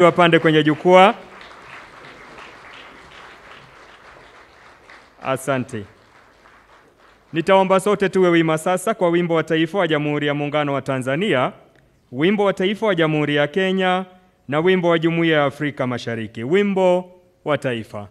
Wapande kwenye jukwaa. Asante. Nitaomba sote tuwe wima sasa kwa wimbo wa taifa wa Jamhuri ya Muungano wa Tanzania, wimbo wa taifa wa Jamhuri ya Kenya na wimbo wa Jumuiya ya Afrika Mashariki. Wimbo wa taifa.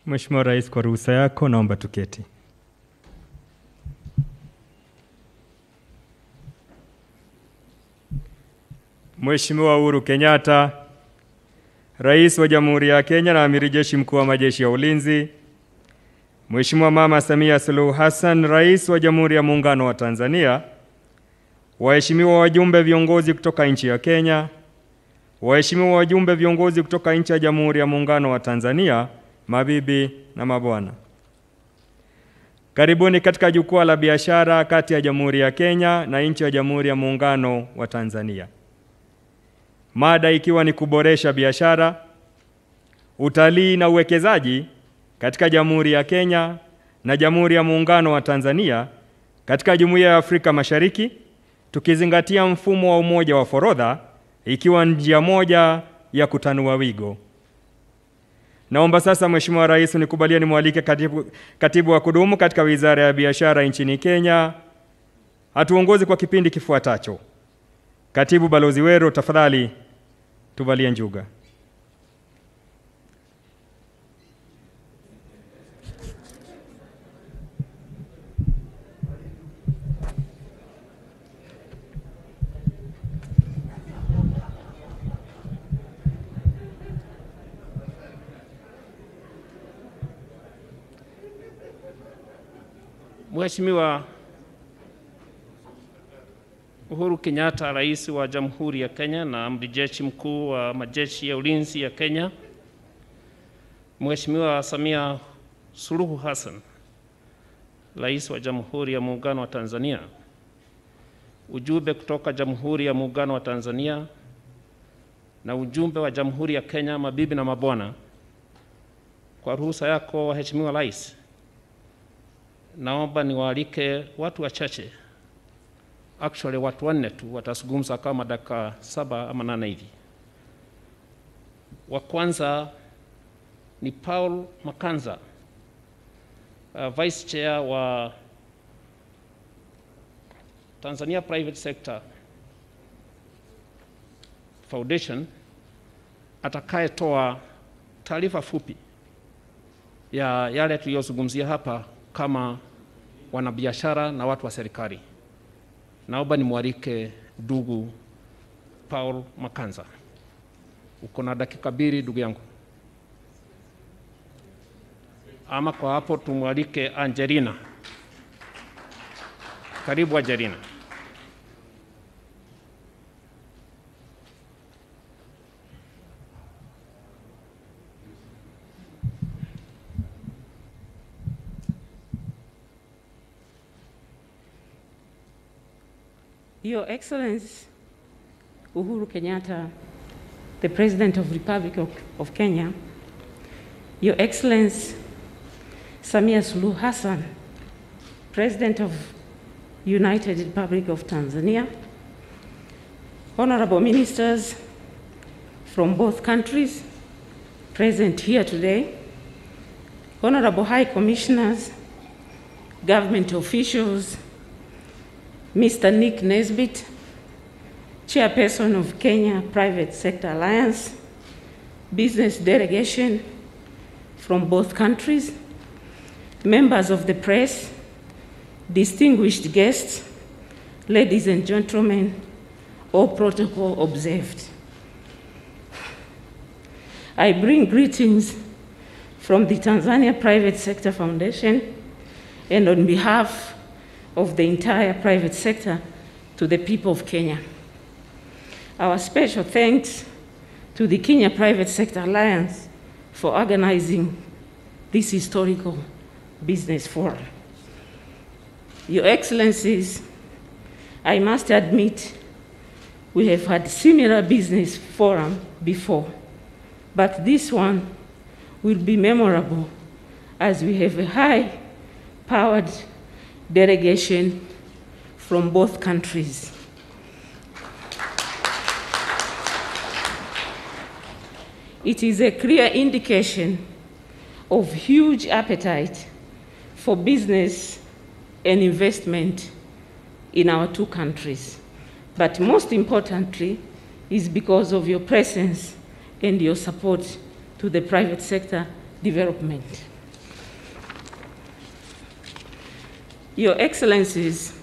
Mheshimiwa Rais, kwa ruhusa yako naomba tuketi. Mheshimiwa Uhuru Kenyatta, Rais wa Jamhuri ya Kenya na Amiri Jeshi Mkuu wa Majeshi ya Ulinzi, Mheshimiwa Mama Samia Suluhu Hassan, Rais wa Jamhuri ya Muungano wa Tanzania, waheshimiwa wajumbe viongozi kutoka nchi ya Kenya, waheshimiwa wajumbe viongozi kutoka nchi ya Jamhuri ya Muungano wa Tanzania, mabibi na mabwana. Karibuni katika jukwaa la biashara kati ya Jamhuri ya Kenya na nchi ya Jamhuri ya Muungano wa Tanzania. Mada ikiwa ni kuboresha biashara, utalii na uwekezaji katika Jamhuri ya Kenya na Jamhuri ya Muungano wa Tanzania katika Jumuiya ya Afrika Mashariki, tukizingatia mfumo wa umoja wa forodha ikiwa njia moja ya kutanua wigo. Naomba sasa Mheshimiwa Rais nikubalie nimwalike katibu wa kudumu katika Wizara ya Biashara nchini Kenya atuongoze kwa kipindi kifuatacho. Katibu Balozi Wero, tafadhali tuvalie njuga. Mheshimiwa Uhuru Kenyatta, Rais wa Jamhuri ya Kenya na Amiri Jeshi Mkuu wa Majeshi ya Ulinzi ya Kenya, Mheshimiwa Samia Suluhu Hassan, Rais wa Jamhuri ya Muungano wa Tanzania, ujumbe kutoka Jamhuri ya Muungano wa Tanzania na ujumbe wa Jamhuri ya Kenya, mabibi na mabwana, kwa ruhusa yako Mheshimiwa Rais, naomba niwaalike watu wachache, actually watu 4 tu, watazungumza kama dakika 7 ama 8 hivi. Wa kwanza ni Paul Makanza, Vice Chair wa Tanzania Private Sector Foundation, atakayetoa taarifa fupi ya yale tuliyozungumzia hapa kama wanabiashara na watu wa serikali. Naomba nimwalike ndugu Paul Makanza. Uko na dakika 2 ndugu yangu. Ama kwa hapo tumwalike Angelina. Karibu Angelina. Your Excellency Uhuru Kenyatta, the President of the Republic of Kenya, Your Excellency Samia Suluhu Hassan, President of United Republic of Tanzania, honorable ministers from both countries present here today, honorable high commissioners, government officials, Mr. Nick Nesbitt, Chairperson of Kenya Private Sector Alliance, business delegation from both countries, members of the press, distinguished guests, ladies and gentlemen, all protocol observed. I bring greetings from the Tanzania Private Sector Foundation and on behalf of the entire private sector to the people of Kenya. Our special thanks to the Kenya Private Sector Alliance for organizing this historical business forum. Your Excellencies, I must admit we have had similar business forum before, but this one will be memorable as we have a high-powered delegation from both countries. It is a clear indication of huge appetite for business and investment in our two countries. But most importantly, is because of your presence and your support to the private sector development. Your Excellencies,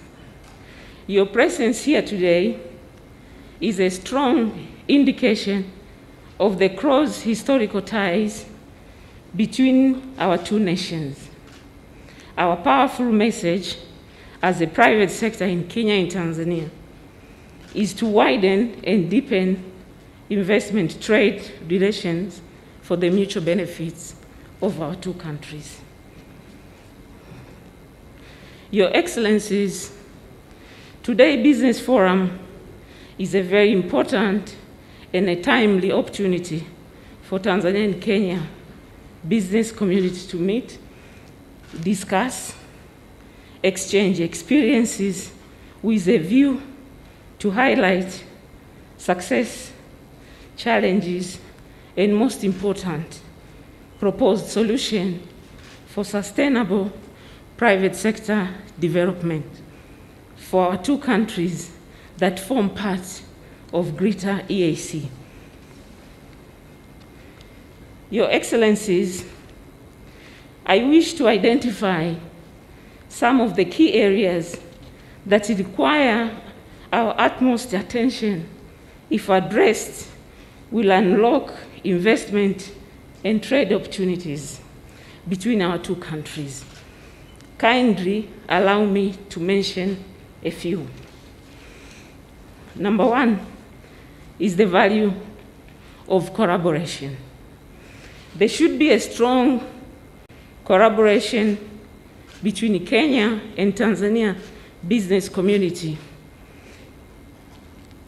your presence here today is a strong indication of the close historical ties between our two nations. Our powerful message as a private sector in Kenya and Tanzania is to widen and deepen investment trade relations for the mutual benefits of our two countries. Your Excellencies, today's business forum is a very important and a timely opportunity for Tanzania and Kenya business community to meet, discuss, exchange experiences with a view to highlight success, challenges, and most important, proposed solution for sustainable private sector development for our two countries that form part of Greater EAC. Your Excellencies, I wish to identify some of the key areas that require our utmost attention. If addressed, will unlock investment and trade opportunities between our two countries. Kindly allow me to mention a few. Number one is the value of collaboration. There should be a strong collaboration between Kenya and Tanzania business community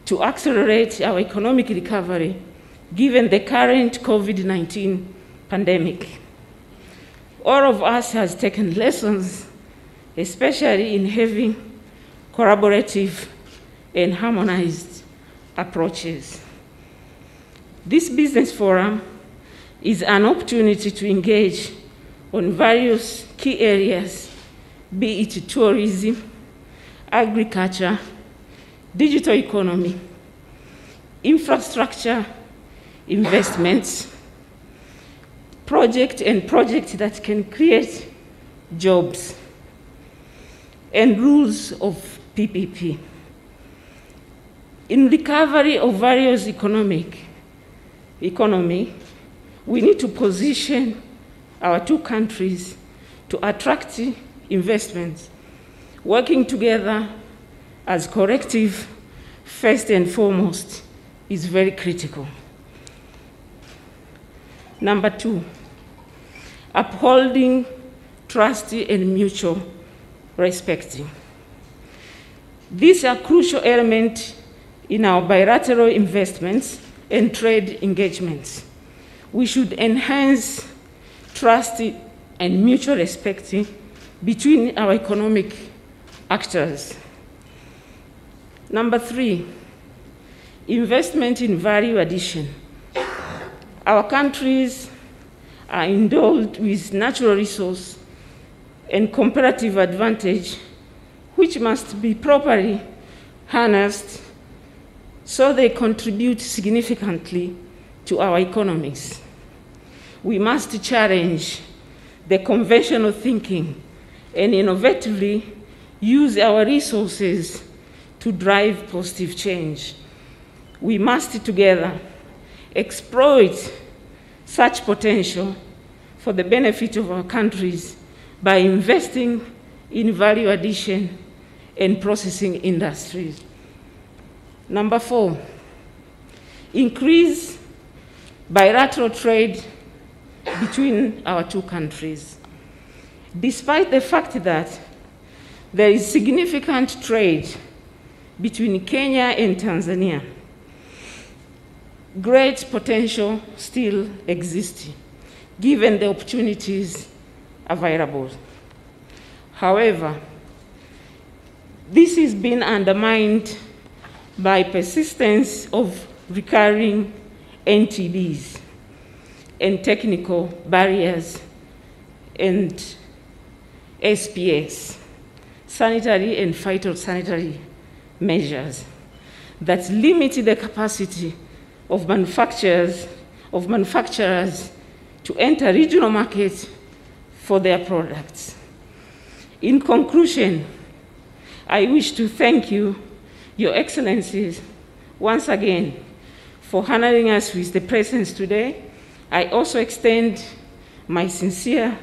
to accelerate our economic recovery given the current COVID-19 pandemic. All of us has taken lessons, especially in having collaborative and harmonized approaches. This business forum is an opportunity to engage on various key areas, be it tourism, agriculture, digital economy, infrastructure, investments, projects that can create jobs, and rules of PPP. In recovery of various economy, we need to position our two countries to attract investments, working together as collective, first and foremost, is very critical. Number two, upholding trust and mutual respect. These are crucial elements in our bilateral investments and trade engagements. We should enhance trust and mutual respect between our economic actors. Number three, investment in value addition. Our countries are endowed with natural resource and comparative advantage, which must be properly harnessed so they contribute significantly to our economies. We must challenge the conventional thinking and innovatively use our resources to drive positive change. We must together exploit such potential for the benefit of our countries by investing in value addition and processing industries. Number four, increase bilateral trade between our two countries. Despite the fact that there is significant trade between Kenya and Tanzania, great potential still exists, given the opportunities available. However, this is being undermined by persistence of recurring NTBs and technical barriers and SPS, sanitary and phytosanitary measures that limit the capacity of manufacturers to enter regional markets for their products. In conclusion, I wish to thank you, Your Excellencies, once again for honoring us with the presence today. I also extend my sincere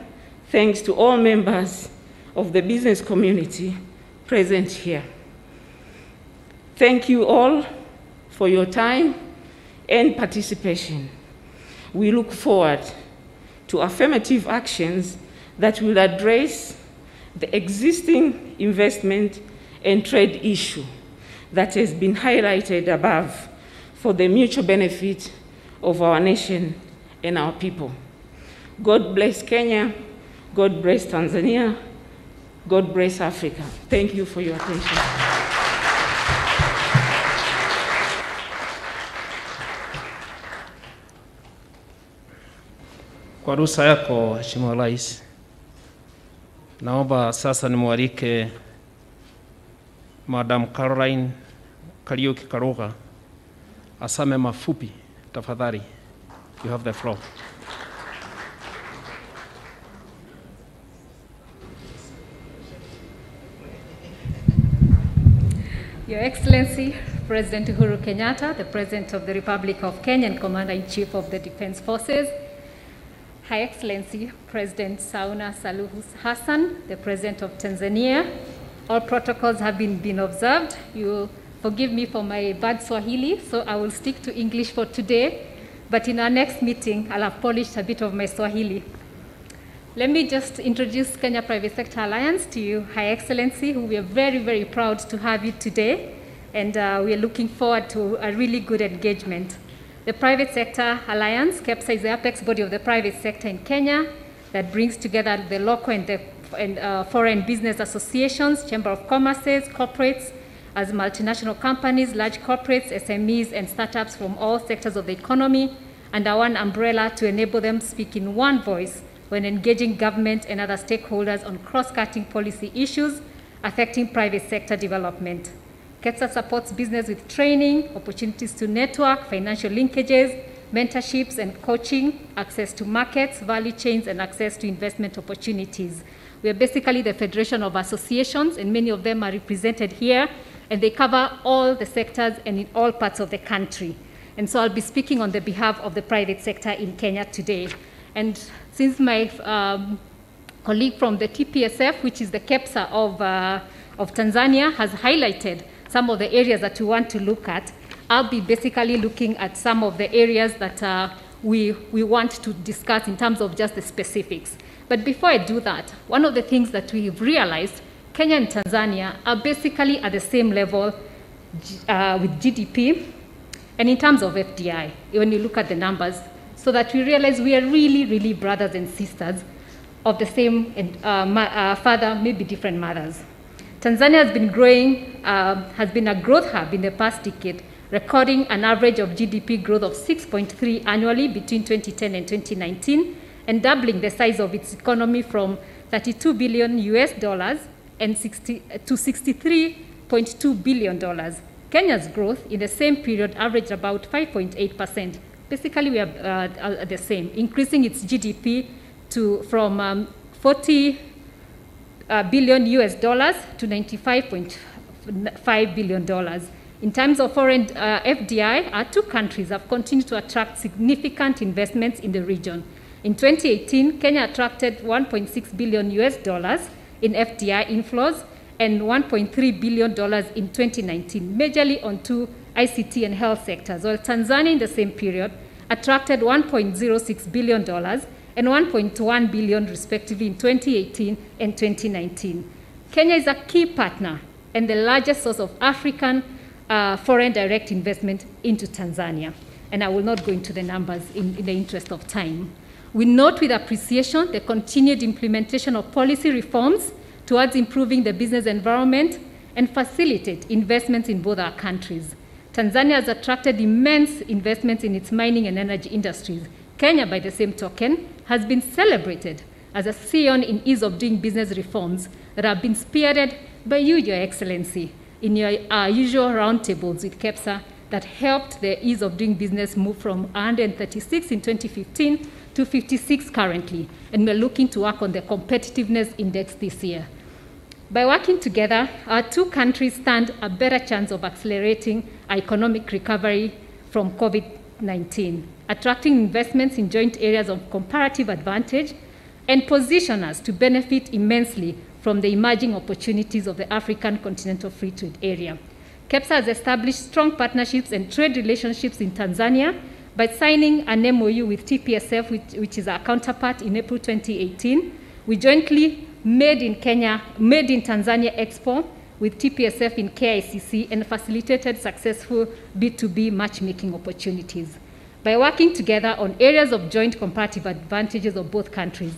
thanks to all members of the business community present here. Thank you all for your time and participation. We look forward to affirmative actions that will address the existing investment and trade issue that has been highlighted above for the mutual benefit of our nation and our people. God bless Kenya, God bless Tanzania, God bless Africa. Thank you for your attention. Kwa ruhusa yako, Mheshimiwa Rais, naomba sasa nimwalike Madam Caroline Kariuki Karuga asame mafupi. Tafadhali, you have the floor. Your Excellency, President Uhuru Kenyatta, the President of the Republic of Kenya and Commander-in-Chief of the Defense Forces, Her Excellency President Samia Suluhu Hassan, the President of Tanzania, all protocols have been observed. You forgive me for my bad Swahili, so I will stick to English for today, but in our next meeting, I'll have polished a bit of my Swahili. Let me just introduce Kenya Private Sector Alliance to you, Her Excellency, who we are very, very proud to have you today, and we are looking forward to a really good engagement. The Private Sector Alliance, KEPSA, is the apex body of the private sector in Kenya that brings together the local and foreign business associations, Chamber of Commerces, corporates, as multinational companies, large corporates, SMEs, and startups from all sectors of the economy under one umbrella to enable them to speak in one voice when engaging government and other stakeholders on cross-cutting policy issues affecting private sector development. KEPSA supports business with training, opportunities to network, financial linkages, mentorships and coaching, access to markets, value chains, and access to investment opportunities. We are basically the federation of associations, and many of them are represented here, and they cover all the sectors and in all parts of the country. And so I'll be speaking on the behalf of the private sector in Kenya today. And since my colleague from the TPSF, which is the KEPSA of Tanzania, has highlighted some of the areas that we want to look at, I'll be basically looking at some of the areas that we want to discuss in terms of just the specifics. But before I do that, one of the things that we've realized, Kenya and Tanzania are basically at the same level with GDP and in terms of FDI, when you look at the numbers, so that we realize we are really, really brothers and sisters of the same father, maybe different mothers. Tanzania has been growing, has been a growth hub in the past decade, recording an average of GDP growth of 6.3 annually between 2010 and 2019, and doubling the size of its economy from $32 billion and to $63.2 billion. Kenya's growth in the same period averaged about 5.8%. Basically, we are the same, increasing its GDP from $40 billion to $95.5 billion. In terms of foreign FDI, our two countries have continued to attract significant investments in the region. In 2018, Kenya attracted $1.6 billion in FDI inflows and $1.3 billion in 2019, majorly on two ICT and health sectors, while Tanzania in the same period attracted $1.06 billion and $1.1 billion respectively in 2018 and 2019. Kenya is a key partner and the largest source of African foreign direct investment into Tanzania. And I will not go into the numbers in the interest of time. We note with appreciation the continued implementation of policy reforms towards improving the business environment and facilitate investments in both our countries. Tanzania has attracted immense investments in its mining and energy industries. Kenya, by the same token, has been celebrated as a scion in ease of doing business reforms that have been spearheaded by you, Your Excellency, in your usual roundtables with KEPSA that helped the ease of doing business move from 136 in 2015 to 56 currently, and we're looking to work on the competitiveness index this year. By working together, our two countries stand a better chance of accelerating our economic recovery from COVID-19, attracting investments in joint areas of comparative advantage, and position us to benefit immensely from the emerging opportunities of the African Continental Free Trade Area. KEPSA has established strong partnerships and trade relationships in Tanzania by signing an MOU with TPSF, which is our counterpart, in April 2018. We jointly Made in Tanzania Expo with TPSF in KICC and facilitated successful B2B matchmaking opportunities. By working together on areas of joint comparative advantages of both countries,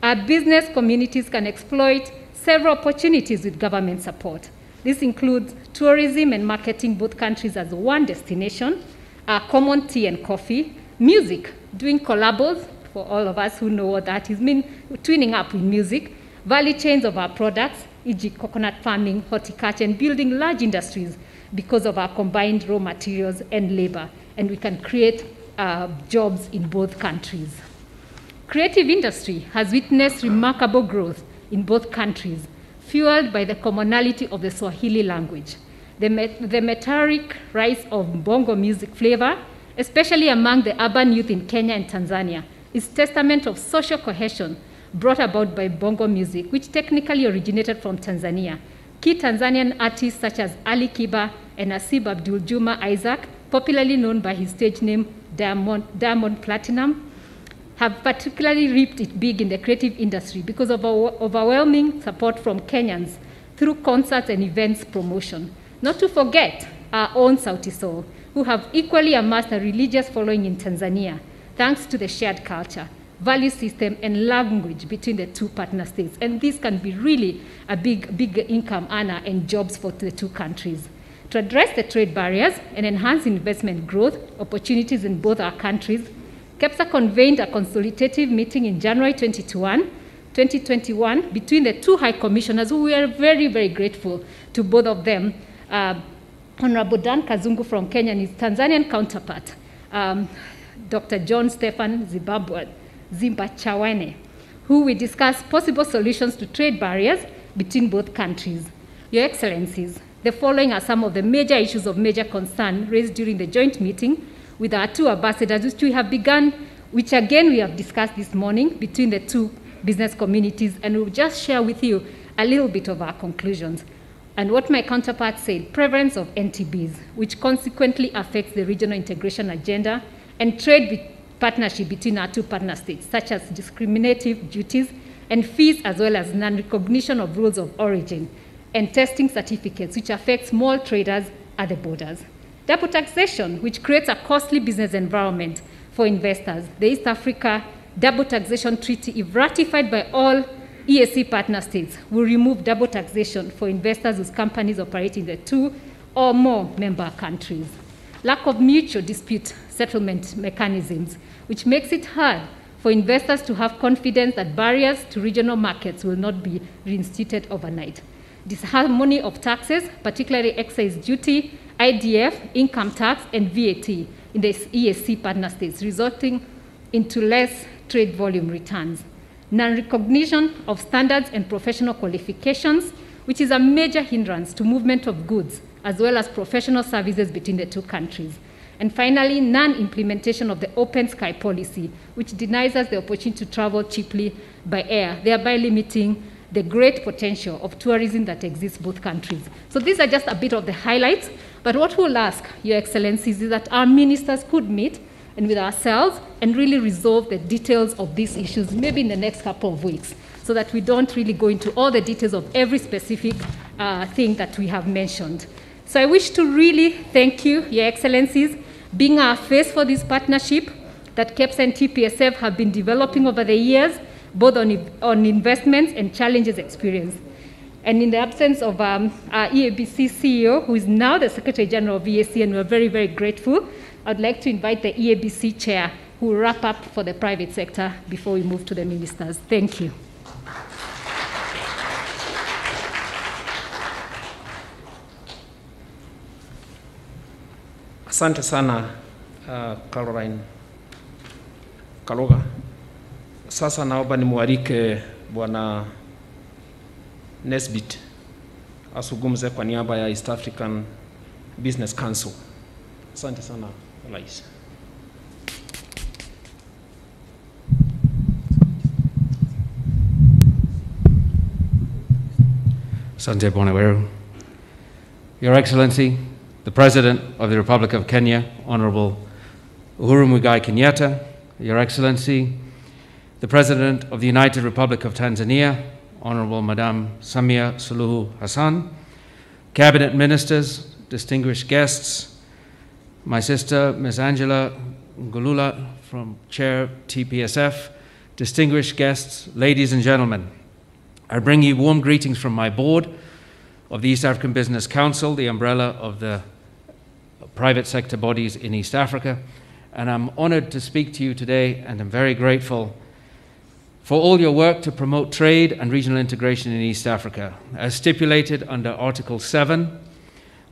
our business communities can exploit several opportunities with government support. This includes tourism and marketing both countries as one destination, our common tea and coffee, music, doing collabos, for all of us who know what that is, twinning up with music, value chains of our products, e.g. coconut farming, horticulture, and building large industries because of our combined raw materials and labor, and we can create jobs in both countries. Creative industry has witnessed remarkable growth in both countries, fueled by the commonality of the Swahili language, the meteoric rise of bongo music flavor, especially among the urban youth in Kenya and Tanzania, is testament of social cohesion brought about by bongo music, which technically originated from Tanzania. Key Tanzanian artists such as Ali Kiba and Asib Abdul Juma Isaac, popularly known by his stage name Diamond Platinum, have particularly reaped it big in the creative industry because of overwhelming support from Kenyans through concerts and events promotion. Not to forget our own Sauti Sol, who have equally amassed a religious following in Tanzania, thanks to the shared culture, value system, and language between the two partner states. And this can be really a big income earner and jobs for the two countries. To address the trade barriers and enhance investment growth opportunities in both our countries, KEPSA convened a consultative meeting in January 2021 between the two high commissioners, who we are very, very grateful to both of them, Honorable Dan Kazungu from Kenya and his Tanzanian counterpart, Dr. John Stephan Zimbachawane, who we discussed possible solutions to trade barriers between both countries. Your Excellencies, the following are some of the major issues of major concern raised during the joint meeting with our two ambassadors, which we have begun, which again we have discussed this morning between the two business communities, and we'll just share with you a little bit of our conclusions. And what my counterpart said, prevalence of NTBs, which consequently affects the regional integration agenda and trade partnership between our two partner states, such as discriminative duties and fees, as well as non-recognition of rules of origin and testing certificates, which affect small traders at the borders. Double taxation, which creates a costly business environment for investors. The East Africa Double Taxation Treaty, if ratified by all EAC partner states, will remove double taxation for investors whose companies operate in the two or more member countries. Lack of mutual dispute settlement mechanisms, which makes it hard for investors to have confidence that barriers to regional markets will not be reinstated overnight. Disharmony of taxes, particularly excise duty, IDF, income tax, and VAT in the EAC partner states, resulting into less trade volume returns. Non-recognition of standards and professional qualifications, which is a major hindrance to movement of goods, as well as professional services between the two countries. And finally, non-implementation of the open sky policy, which denies us the opportunity to travel cheaply by air, thereby limiting the great potential of tourism that exists both countries. So these are just a bit of the highlights, but what we'll ask, Your Excellencies, is that our ministers could meet and with ourselves and really resolve the details of these issues, maybe in the next couple of weeks, so that we don't really go into all the details of every specific thing that we have mentioned. So I wish to really thank you, Your Excellencies, being our face for this partnership that KEPSA and TPSF have been developing over the years, both on investments and challenges experienced. And in the absence of our EABC CEO, who is now the Secretary General of EAC, and we're very, very grateful, I'd like to invite the EABC Chair, who will wrap up for the private sector before we move to the ministers. Thank you. Asante sana Caroline Kaluga. Sasa naomba nimwalike Bwana Nesbit azungumze kwa niaba ya East African Business Council. Asante sana Rais. Asante Bwana Weru. Your Excellency, the President of the Republic of Kenya, Honorable Uhuru Muigai Kenyatta, Your Excellency, the President of the United Republic of Tanzania, Honorable Madam Samia Suluhu Hassan, Cabinet Ministers, distinguished guests, my sister, Ms. Angela Ngulula, from Chair TPSF, distinguished guests, ladies and gentlemen, I bring you warm greetings from my board of the East African Business Council, the umbrella of the private sector bodies in East Africa, and I'm honored to speak to you today, and I'm very grateful for all your work to promote trade and regional integration in East Africa. As stipulated under Article 7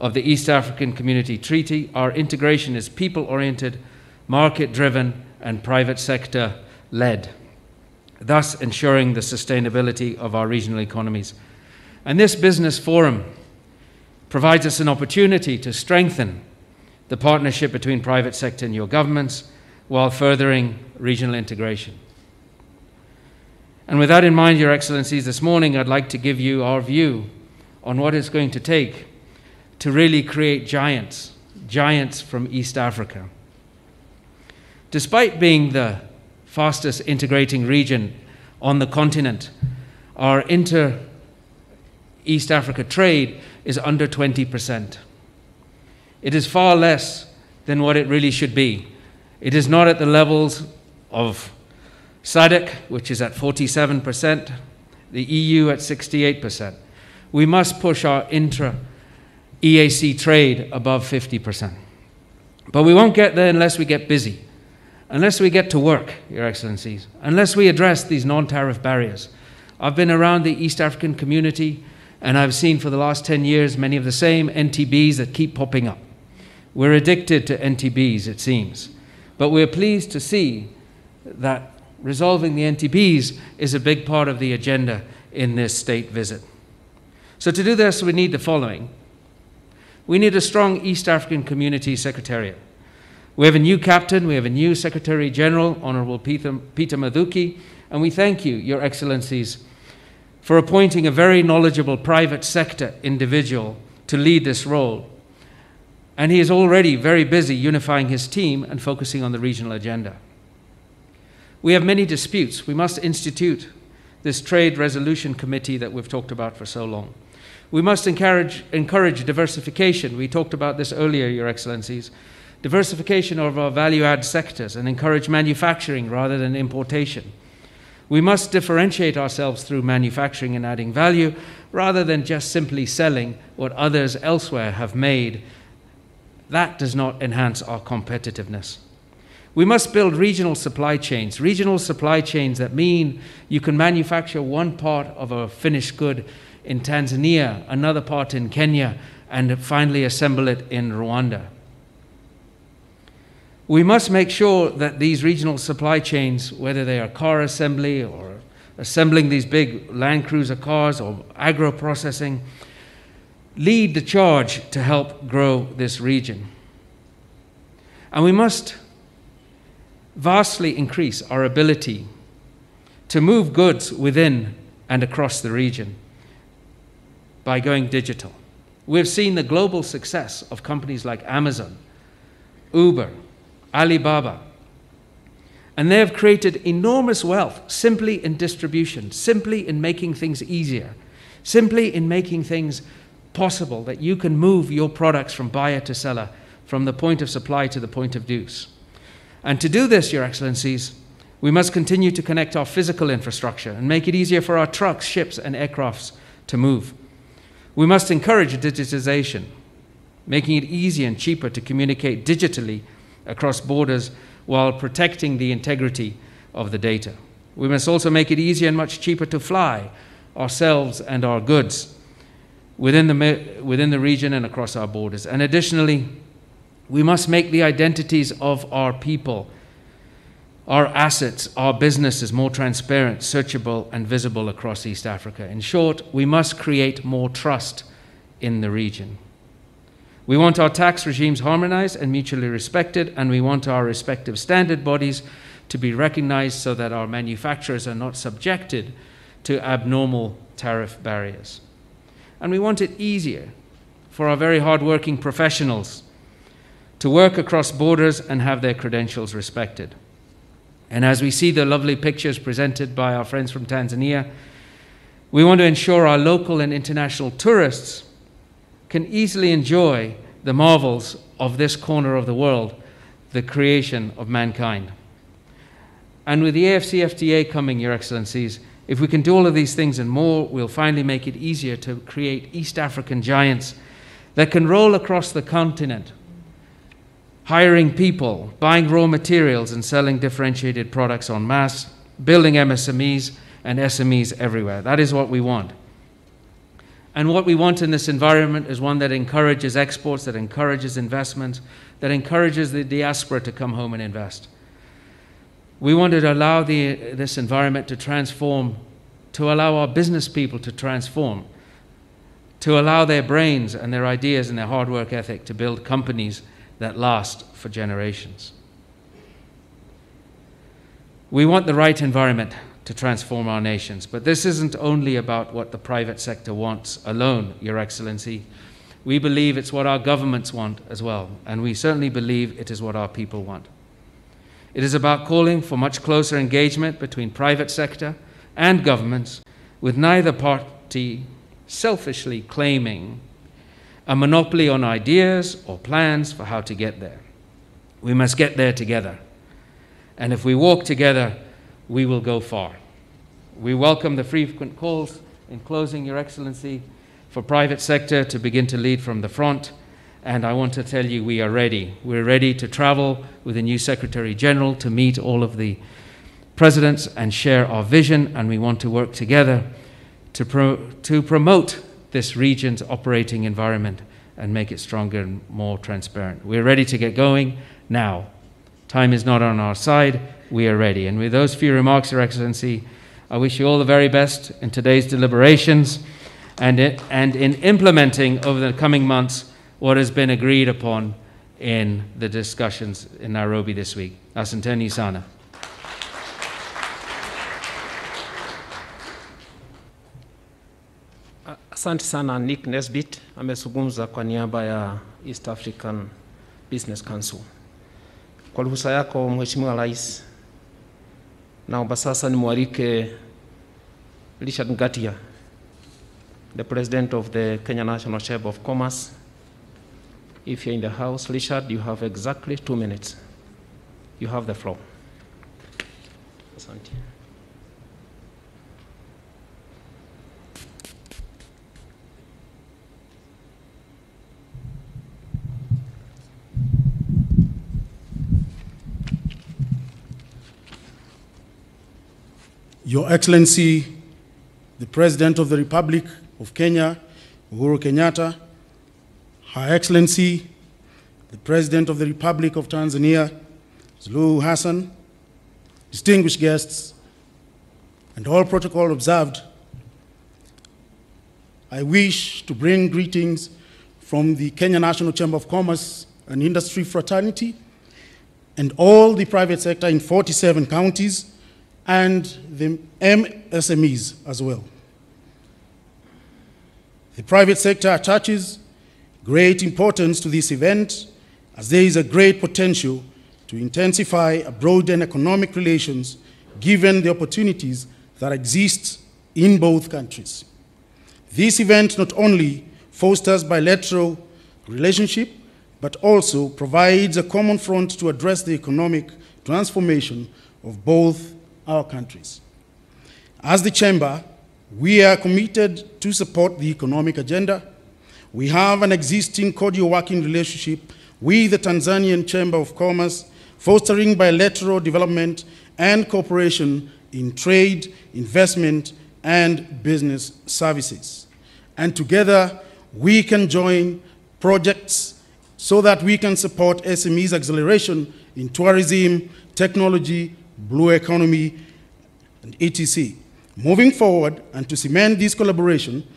of the East African Community Treaty, our integration is people-oriented, market-driven, and private sector-led, thus ensuring the sustainability of our regional economies. And this business forum provides us an opportunity to strengthen the partnership between private sector and your governments, while furthering regional integration. And with that in mind, Your Excellencies, this morning I'd like to give you our view on what it's going to take to really create giants from East Africa. Despite being the fastest integrating region on the continent, our inter-East Africa trade is under 20%. It is far less than what it really should be. It is not at the levels of SADC, which is at 47%, the EU at 68%. We must push our intra-EAC trade above 50%. But we won't get there unless we get busy, unless we get to work, Your Excellencies, unless we address these non-tariff barriers. I've been around the East African community, and I've seen for the last 10 years many of the same NTBs that keep popping up. We're addicted to NTBs, it seems. But we're pleased to see that resolving the NTBs is a big part of the agenda in this state visit. So to do this, we need the following. We need a strong East African Community Secretariat. We have a new captain, we have a new Secretary General, Honorable Peter Mathuki, and we thank you, Your Excellencies, for appointing a very knowledgeable private sector individual to lead this role. And he is already very busy unifying his team and focusing on the regional agenda. We have many disputes. We must institute this Trade Resolution Committee that we've talked about for so long. We must encourage diversification. We talked about this earlier, Your Excellencies. Diversification of our value-add sectors and encourage manufacturing rather than importation. We must differentiate ourselves through manufacturing and adding value rather than just simply selling what others elsewhere have made. That does not enhance our competitiveness. We must build regional supply chains that mean you can manufacture one part of a finished good in Tanzania, another part in Kenya, and finally assemble it in Rwanda. We must make sure that these regional supply chains, whether they are car assembly or assembling these big Land Cruiser cars or agro-processing, lead the charge to help grow this region. And we must vastly increase our ability to move goods within and across the region by going digital. We've seen the global success of companies like Amazon, Uber, Alibaba, and they have created enormous wealth simply in distribution, simply in making things easier, simply in making things possible that you can move your products from buyer to seller, from the point of supply to the point of use. And to do this, Your Excellencies, we must continue to connect our physical infrastructure and make it easier for our trucks, ships, and aircrafts to move. We must encourage digitization, making it easier and cheaper to communicate digitally across borders while protecting the integrity of the data. We must also make it easier and much cheaper to fly ourselves and our goods within the region and across our borders. And additionally, we must make the identities of our people, our assets, our businesses more transparent, searchable, and visible across East Africa. In short, we must create more trust in the region. We want our tax regimes harmonized and mutually respected, and we want our respective standard bodies to be recognized so that our manufacturers are not subjected to abnormal tariff barriers. And we want it easier for our very hard-working professionals to work across borders and have their credentials respected. And as we see the lovely pictures presented by our friends from Tanzania, we want to ensure our local and international tourists can easily enjoy the marvels of this corner of the world, the creation of mankind. And with the AFCFTA coming, Your Excellencies, if we can do all of these things and more, we'll finally make it easier to create East African giants that can roll across the continent, hiring people, buying raw materials, and selling differentiated products en masse, building MSMEs and SMEs everywhere. That is what we want. And what we want in this environment is one that encourages exports, that encourages investment, that encourages the diaspora to come home and invest. We want to allow this environment to transform, to allow our business people to transform, to allow their brains and their ideas and their hard work ethic to build companies that last for generations. We want the right environment to transform our nations, but this isn't only about what the private sector wants alone, Your Excellency. We believe it's what our governments want as well, and we certainly believe it is what our people want. It is about calling for much closer engagement between private sector and governments, with neither party selfishly claiming a monopoly on ideas or plans for how to get there. We must get there together. And if we walk together, we will go far. We welcome the frequent calls, in closing, Your Excellency, for private sector to begin to lead from the front. And I want to tell you, we are ready. We're ready to travel with the new Secretary General to meet all of the presidents and share our vision, and we want to work together to promote this region's operating environment and make it stronger and more transparent. We're ready to get going now. Time is not on our side. We are ready. And with those few remarks, Your Excellency, I wish you all the very best in today's deliberations and in implementing over the coming months what has been agreed upon in the discussions in Nairobi this week. Asanteni sana. Asante sana. Nick Nesbitt amezungumza kwa niaba ya East African Business Council. Kwa ruhusa yako Mheshimiwa Rais, naomba sasa nimwalike Richard Ngatia, the President of the Kenya National Chamber of Commerce. If you're in the house, Richard, you have exactly 2 minutes. You have the floor. Asante. Your Excellency, the President of the Republic of Kenya, Uhuru Kenyatta, Her Excellency, the President of the Republic of Tanzania, Suluhu Hassan, distinguished guests, and all protocol observed, I wish to bring greetings from the Kenya National Chamber of Commerce and Industry fraternity and all the private sector in 47 counties and the MSMEs as well. The private sector attaches great importance to this event, as there is a great potential to intensify a broadened economic relations given the opportunities that exist in both countries. This event not only fosters bilateral relationship, but also provides a common front to address the economic transformation of both our countries. As the Chamber, we are committed to support the economic agenda. We have an existing cordial working relationship with the Tanzanian Chamber of Commerce, fostering bilateral development and cooperation in trade, investment, and business services. And together, we can join projects so that we can support SMEs' acceleration in tourism, technology, blue economy, and etc. Moving forward, and to cement this collaboration,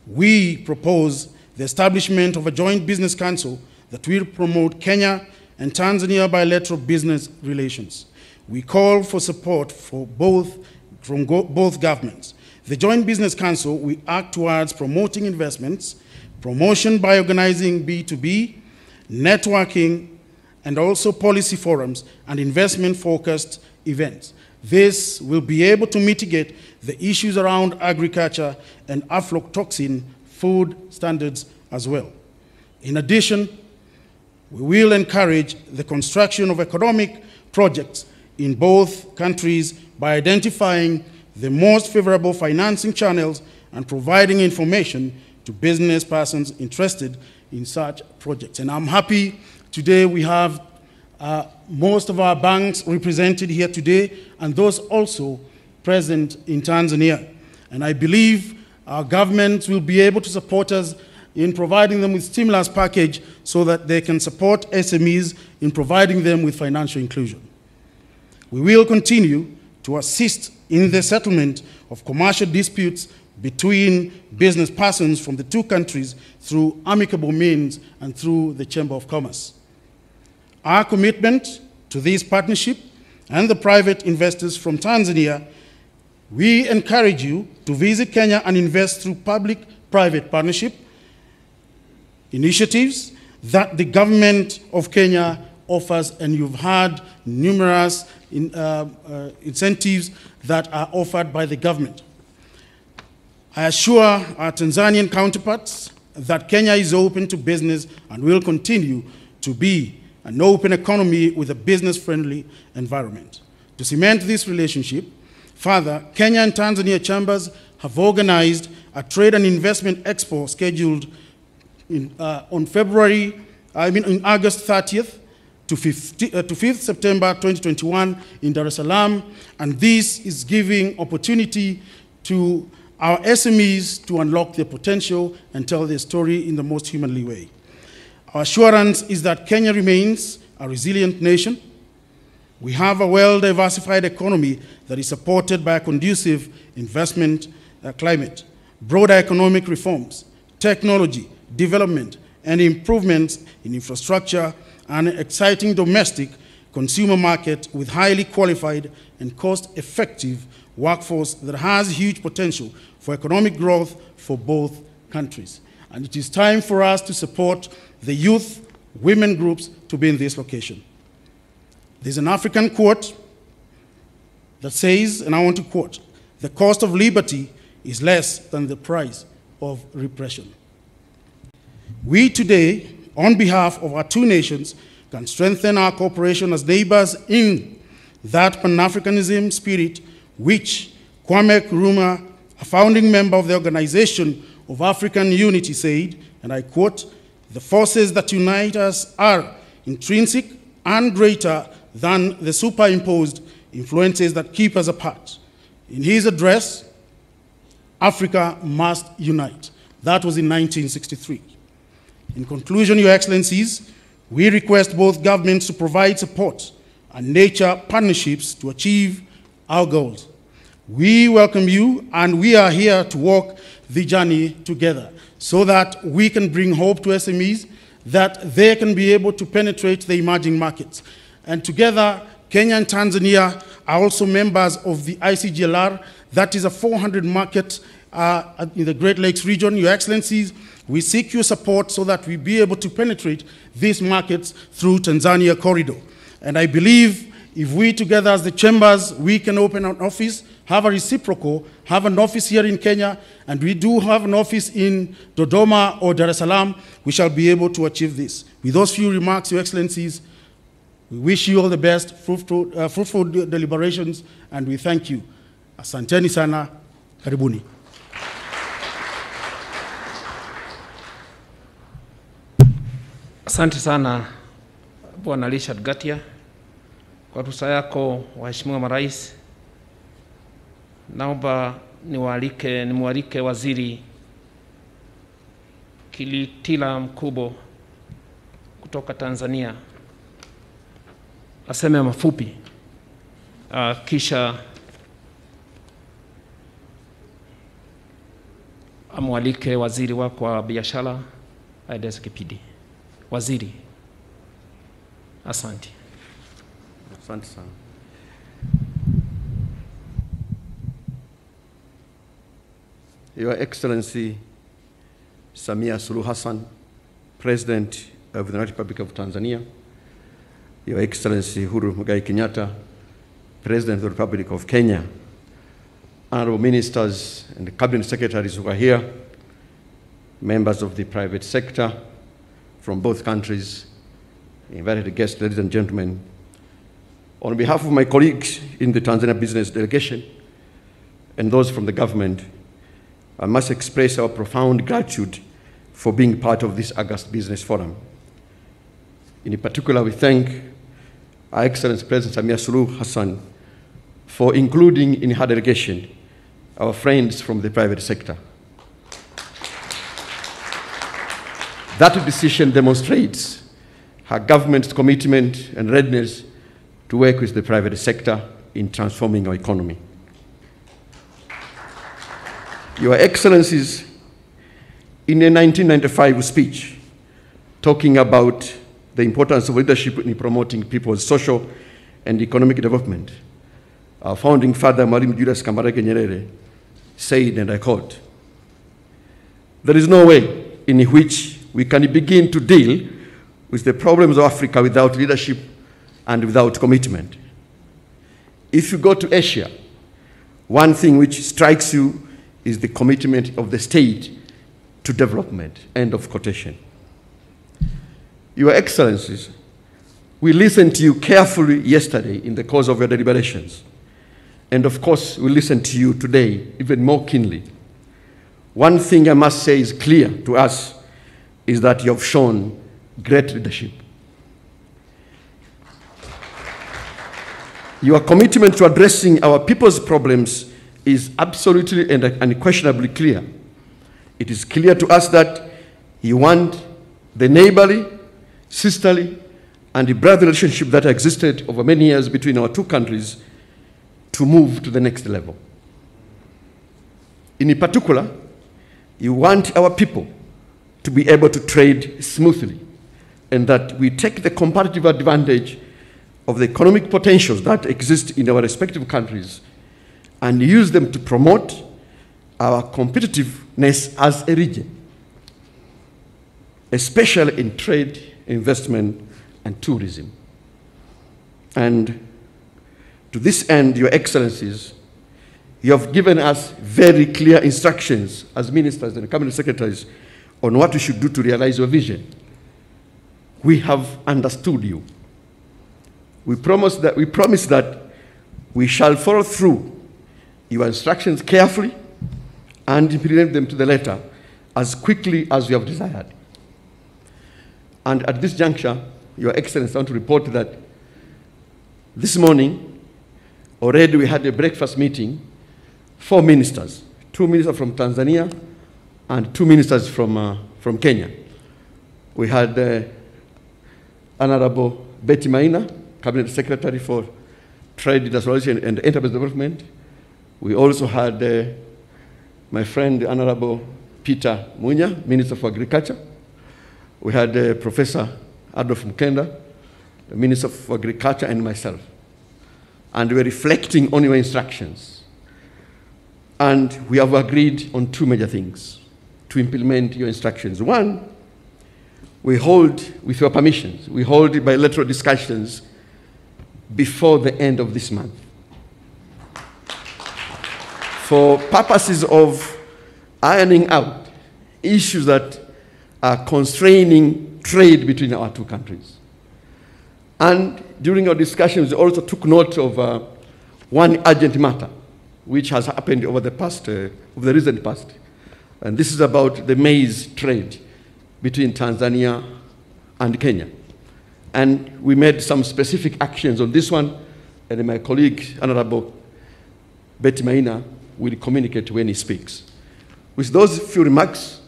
we propose the establishment of a joint business council that will promote Kenya and Tanzania bilateral business relations. We call for support from both governments. The Joint Business Council will act towards promoting investments, promotion by organizing B2B, networking, and also policy forums and investment-focused events. This will be able to mitigate the issues around agriculture and aflatoxin food standards as well. In addition, we will encourage the construction of economic projects in both countries by identifying the most favorable financing channels and providing information to business persons interested in such projects. And I'm happy today we have most of our banks represented here today, and those also present in Tanzania. And I believe our government will be able to support us in providing them with stimulus package so that they can support SMEs in providing them with financial inclusion. We will continue to assist in the settlement of commercial disputes between business persons from the two countries through amicable means and through the Chamber of Commerce. Our commitment to this partnership and the private investors from Tanzania, we encourage you to visit Kenya and invest through public-private partnership initiatives that the government of Kenya offers, and you've had numerous incentives that are offered by the government. I assure our Tanzanian counterparts that Kenya is open to business and will continue to be an open economy with a business-friendly environment. To cement this relationship, further, Kenya and Tanzania chambers have organized a trade and investment expo scheduled on August 30th to 5th September 2021 in Dar es Salaam, and this is giving opportunity to our SMEs to unlock their potential and tell their story in the most humanly way. Our assurance is that Kenya remains a resilient nation. We have a well-diversified economy that is supported by a conducive investment climate, broader economic reforms, technology, development, and improvements in infrastructure, and an exciting domestic consumer market with highly qualified and cost-effective workforce that has huge potential for economic growth for both countries. And it is time for us to support the youth, women groups to be in this location. There's an African quote that says, and I want to quote, "The cost of liberty is less than the price of repression." We today, on behalf of our two nations, can strengthen our cooperation as neighbors in that Pan-Africanism spirit which Kwame Nkrumah, a founding member of the Organization of African Unity, said, and I quote, "The forces that unite us are intrinsic and greater than the superimposed influences that keep us apart." In his address, "Africa must unite." That was in 1963. In conclusion, Your Excellencies, we request both governments to provide support and nature partnerships to achieve our goals. We welcome you, and we are here to walk the journey together so that we can bring hope to SMEs, that they can be able to penetrate the emerging markets. And together, Kenya and Tanzania are also members of the ICGLR. That is a 400 market in the Great Lakes region. Your Excellencies, we seek your support so that we be able to penetrate these markets through Tanzania corridor. And I believe if we together as the chambers, we can open an office, have a reciprocal, have an office here in Kenya, and we do have an office in Dodoma or Dar es Salaam, we shall be able to achieve this. With those few remarks, Your Excellencies, we wish you all the best, fruitful deliberations, and we thank you. Asanteni sana, karibuni. Asante sana Bwana Richard Gatia kwa ruhusa yako, waheshimiwa marais. Naomba nimwalike Waziri Kilitila Mkubo kutoka Tanzania aseme mafupi, kisha amwalike waziri wako wa biashara Aedes Kipidi. Waziri, asante. Asante sana. Your Excellency Samia Suluhu Hassan, President of the Republic of Tanzania, Your Excellency Uhuru Kenyatta, President of the Republic of Kenya, honorable ministers and cabinet secretaries who are here, members of the private sector from both countries, invited guests, ladies and gentlemen. On behalf of my colleagues in the Tanzania business delegation and those from the government, I must express our profound gratitude for being part of this August Business Forum. In particular, we thank Our Excellency President Samia Suluhu Hassan for including in her delegation our friends from the private sector. That decision demonstrates her government's commitment and readiness to work with the private sector in transforming our economy. Your Excellencies, in a 1995 speech talking about the importance of leadership in promoting people's social and economic development, our founding father, Mwalimu Julius Kambarage Nyerere, said, and I quote, "There is no way in which we can begin to deal with the problems of Africa without leadership and without commitment. If you go to Asia, one thing which strikes you is the commitment of the state to development." End of quotation. Your Excellencies, we listened to you carefully yesterday in the course of your deliberations. And of course, we listen to you today even more keenly. One thing I must say is clear to us is that you have shown great leadership. Your commitment to addressing our people's problems is absolutely and unquestionably clear. It is clear to us that you want the neighborly, sisterly, and the brotherly relationship that existed over many years between our two countries to move to the next level. In particular, you want our people to be able to trade smoothly, and that we take the comparative advantage of the economic potentials that exist in our respective countries and use them to promote our competitiveness as a region, especially in trade, investment, and tourism. And to this end, Your Excellencies, you have given us very clear instructions as ministers and cabinet secretaries on what we should do to realize your vision. We have understood you. We promise that we shall follow through your instructions carefully and implement them to the letter as quickly as you have desired. And at this juncture, Your Excellency, I want to report that this morning, already we had a breakfast meeting, 4 ministers, 2 ministers from Tanzania and 2 ministers from Kenya. We had Honorable Betty Maina, Cabinet Secretary for Trade, Industrialization, and Enterprise Development. We also had my friend, Honorable Peter Munya, Minister for Agriculture. We had Professor Adolf Mkenda, Minister for Agriculture, and myself. And we were reflecting on your instructions. And we have agreed on 2 major things to implement your instructions. One, we hold, with your permissions, we hold bilateral discussions before the end of this month for purposes of ironing out issues that are constraining trade between our two countries. And during our discussions, we also took note of one urgent matter which has happened over the recent past. And this is about the maize trade between Tanzania and Kenya. And we made some specific actions on this one, and my colleague, Honorable Betty Maina, will communicate when he speaks. With those few remarks,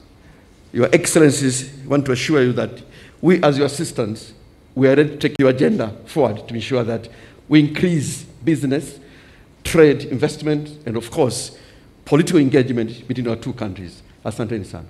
Your Excellencies, want to assure you that we, as your assistants, we are ready to take your agenda forward to ensure that we increase business, trade, investment, and of course, political engagement between our two countries. Asanteni sana.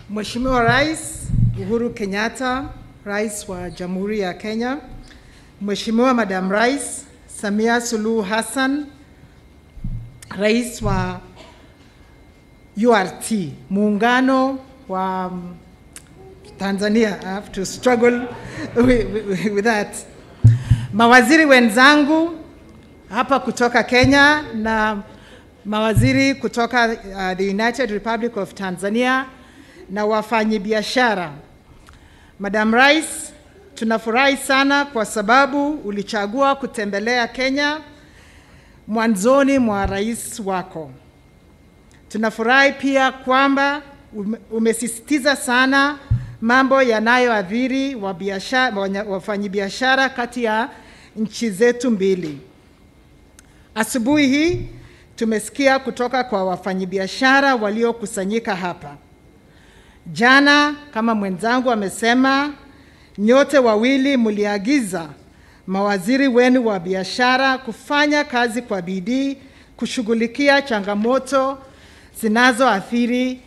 Mheshimiwa Rais Uhuru Kenyatta, Rais wa Jamhuri ya Kenya, Mheshimiwa Madam Rais Samia Suluhu Hassan, Rais wa URT, Muungano wa Tanzania. I have to struggle with that. Mawaziri wenzangu hapa kutoka Kenya na mawaziri kutoka the United Republic of Tanzania na wafanyabiashara. Madam Rais, tunafurahi sana kwa sababu ulichagua kutembelea Kenya mwanzoni mwa rais wako. Tunafurahi pia kwamba umesisitiza sana mambo yanayoathiri wafanyabiashara kati ya nchi zetu mbili. Asubuhi hii tumesikia kutoka kwa wafanyabiashara waliokusanyika hapa. Jana, kama mwenzangu amesema, nyote wawili mliagiza mawaziri wenu wa biashara kufanya kazi kwa bidii kushughulikia changamoto zinazoathiri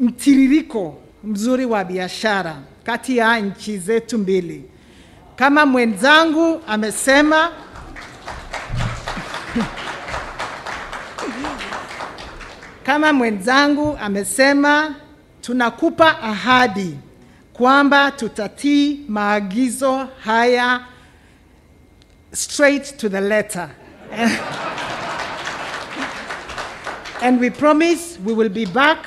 mtiririko mzuri wa biashara kati ya nchi zetu mbili. Kama mwenzangu amesema, tunakupa ahadi kwamba tutatii maagizo haya straight to the letter. And we promise we will be back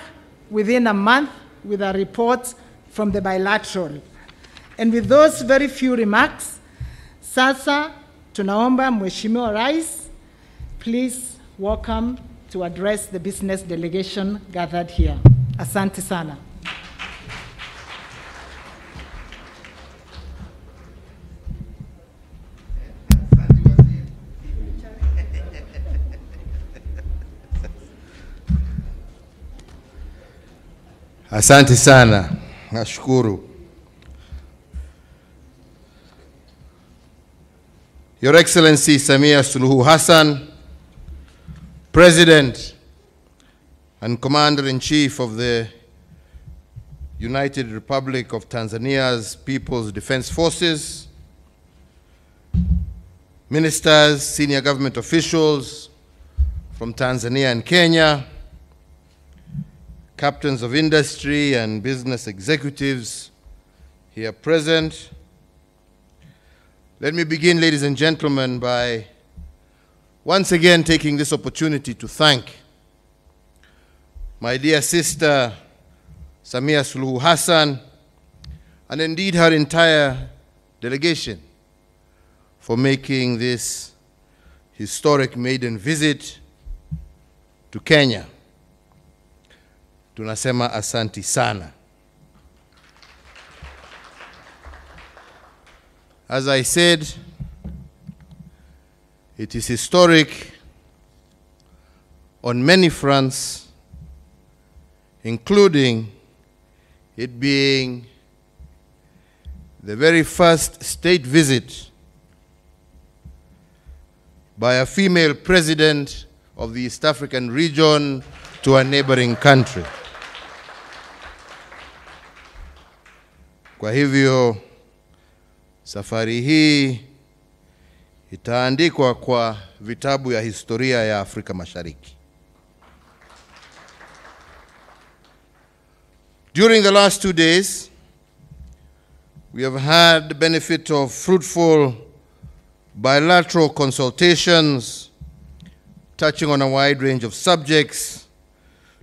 within a month with a report from the bilateral. And with those very few remarks, sasa tunaomba Mheshimiwa Rais, please welcome to address the business delegation gathered here. Asante sana. Asante sana, nashukuru. Your Excellency Samia Suluhu Hassan, President and Commander-in-Chief of the United Republic of Tanzania's People's Defense Forces, ministers, senior government officials from Tanzania and Kenya, captains of industry and business executives here present. Let me begin, ladies and gentlemen, by once again taking this opportunity to thank my dear sister, Samia Suluhu Hassan, and indeed her entire delegation for making this historic maiden visit to Kenya. Tunasema asanti sana. As I said, it is historic on many fronts, including it being the very first state visit by a female president of the East African region to a neighboring country. Kwa hivyo, safari hii itaandikwa kwa vitabu ya historia ya Afrika Mashariki. During the last 2 days, we have had the benefit of fruitful bilateral consultations touching on a wide range of subjects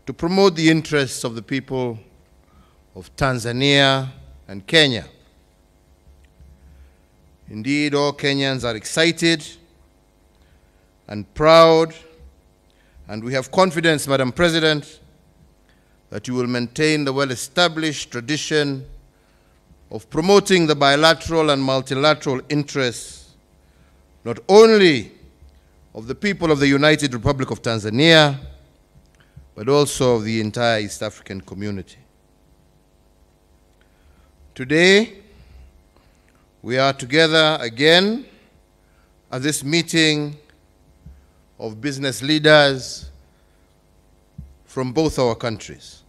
to promote the interests of the people of Tanzania and Kenya. Indeed, all Kenyans are excited and proud, and we have confidence, Madam President, that you will maintain the well-established tradition of promoting the bilateral and multilateral interests, not only of the people of the United Republic of Tanzania, but also of the entire East African community. Today, we are together again at this meeting of business leaders from both our countries.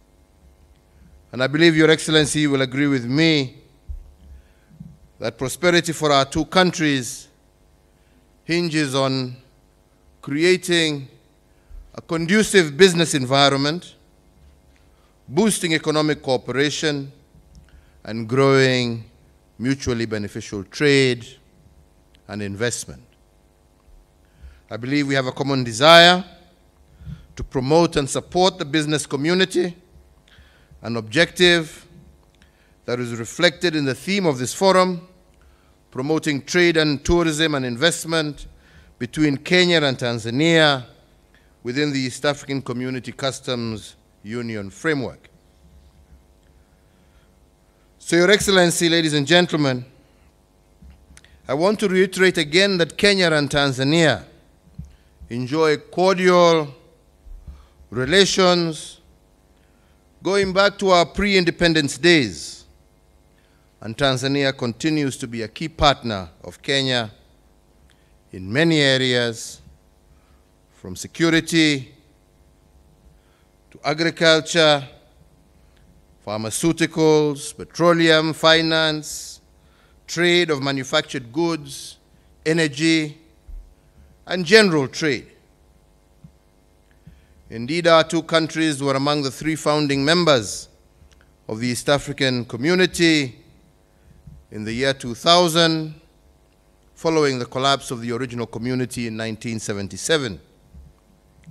And I believe Your Excellency will agree with me that prosperity for our two countries hinges on creating a conducive business environment, boosting economic cooperation, and growing mutually beneficial trade and investment. I believe we have a common desire to promote and support the business community, an objective that is reflected in the theme of this forum, promoting trade and tourism and investment between Kenya and Tanzania within the East African Community Customs Union framework. So, Your Excellency, ladies and gentlemen, I want to reiterate again that Kenya and Tanzania enjoy cordial relations Going back to our pre-independence days, and Tanzania continues to be a key partner of Kenya in many areas, from security to agriculture, pharmaceuticals, petroleum, finance, trade of manufactured goods, energy, and general trade. Indeed, our two countries were among the three founding members of the East African Community in the year 2000, following the collapse of the original community in 1977.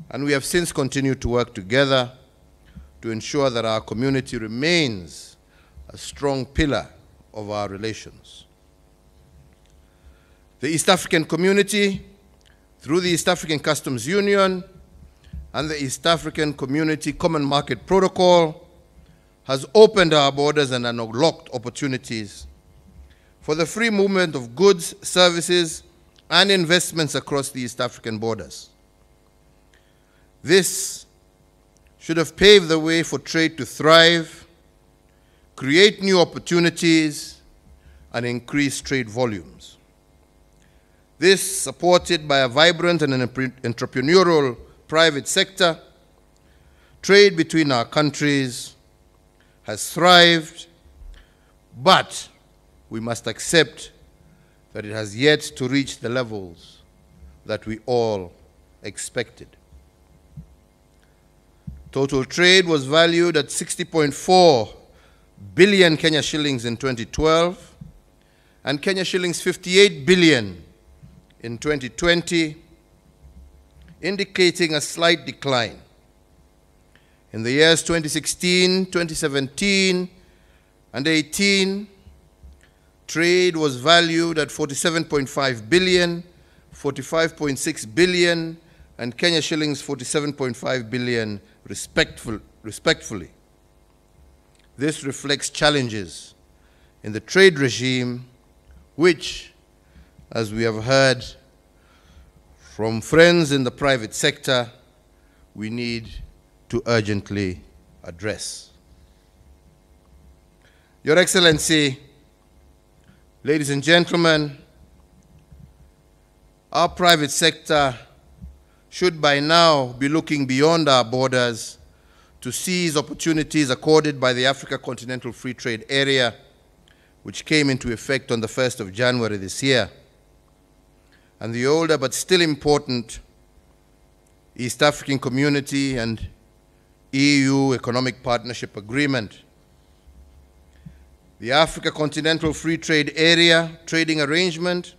And we have since continued to work together to ensure that our community remains a strong pillar of our relations. The East African Community, through the East African Customs Union and the East African Community Common Market Protocol, has opened our borders and unlocked opportunities for the free movement of goods, services, and investments across the East African borders. This should have paved the way for trade to thrive, create new opportunities, and increase trade volumes. This, supported by a vibrant and an entrepreneurial private sector, trade between our countries has thrived, but we must accept that it has yet to reach the levels that we all expected. Total trade was valued at 60.4 billion Kenya shillings in 2012 and Kenya shillings 58 billion in 2020, indicating a slight decline. In the years 2016, 2017, and 18, trade was valued at 47.5 billion, 45.6 billion, and Kenya shillings 47.5 billion respectively. This reflects challenges in the trade regime, which, as we have heard from friends in the private sector, we need to urgently address. Your Excellency, ladies and gentlemen, our private sector should by now be looking beyond our borders to seize opportunities accorded by the Africa Continental Free Trade Area, which came into effect on the 1st of January this year, and the older but still important East African Community and EU Economic Partnership Agreement. The Africa Continental Free Trade Area trading arrangement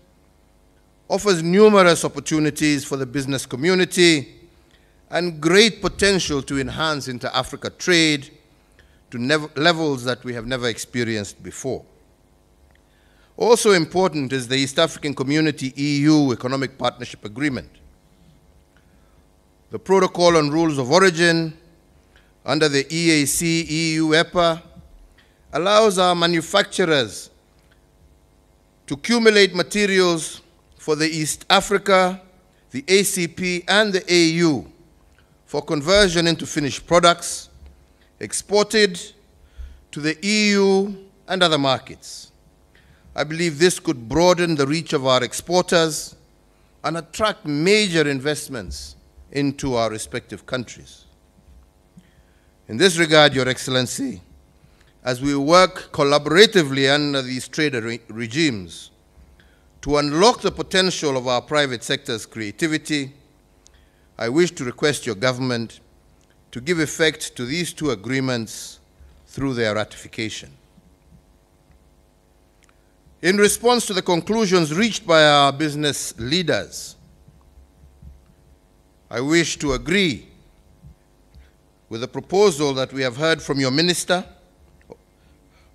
offers numerous opportunities for the business community and great potential to enhance inter-Africa trade to levels that we have never experienced before. Also important is the East African Community EU Economic Partnership Agreement. The Protocol on Rules of Origin under the EAC EU EPA allows our manufacturers to accumulate materials for the East Africa, the ACP, and the AU for conversion into finished products exported to the EU and other markets. I believe this could broaden the reach of our exporters and attract major investments into our respective countries. In this regard, Your Excellency, as we work collaboratively under these trade regimes to unlock the potential of our private sector's creativity, I wish to request your government to give effect to these two agreements through their ratification. In response to the conclusions reached by our business leaders, I wish to agree with the proposal that we have heard from your Minister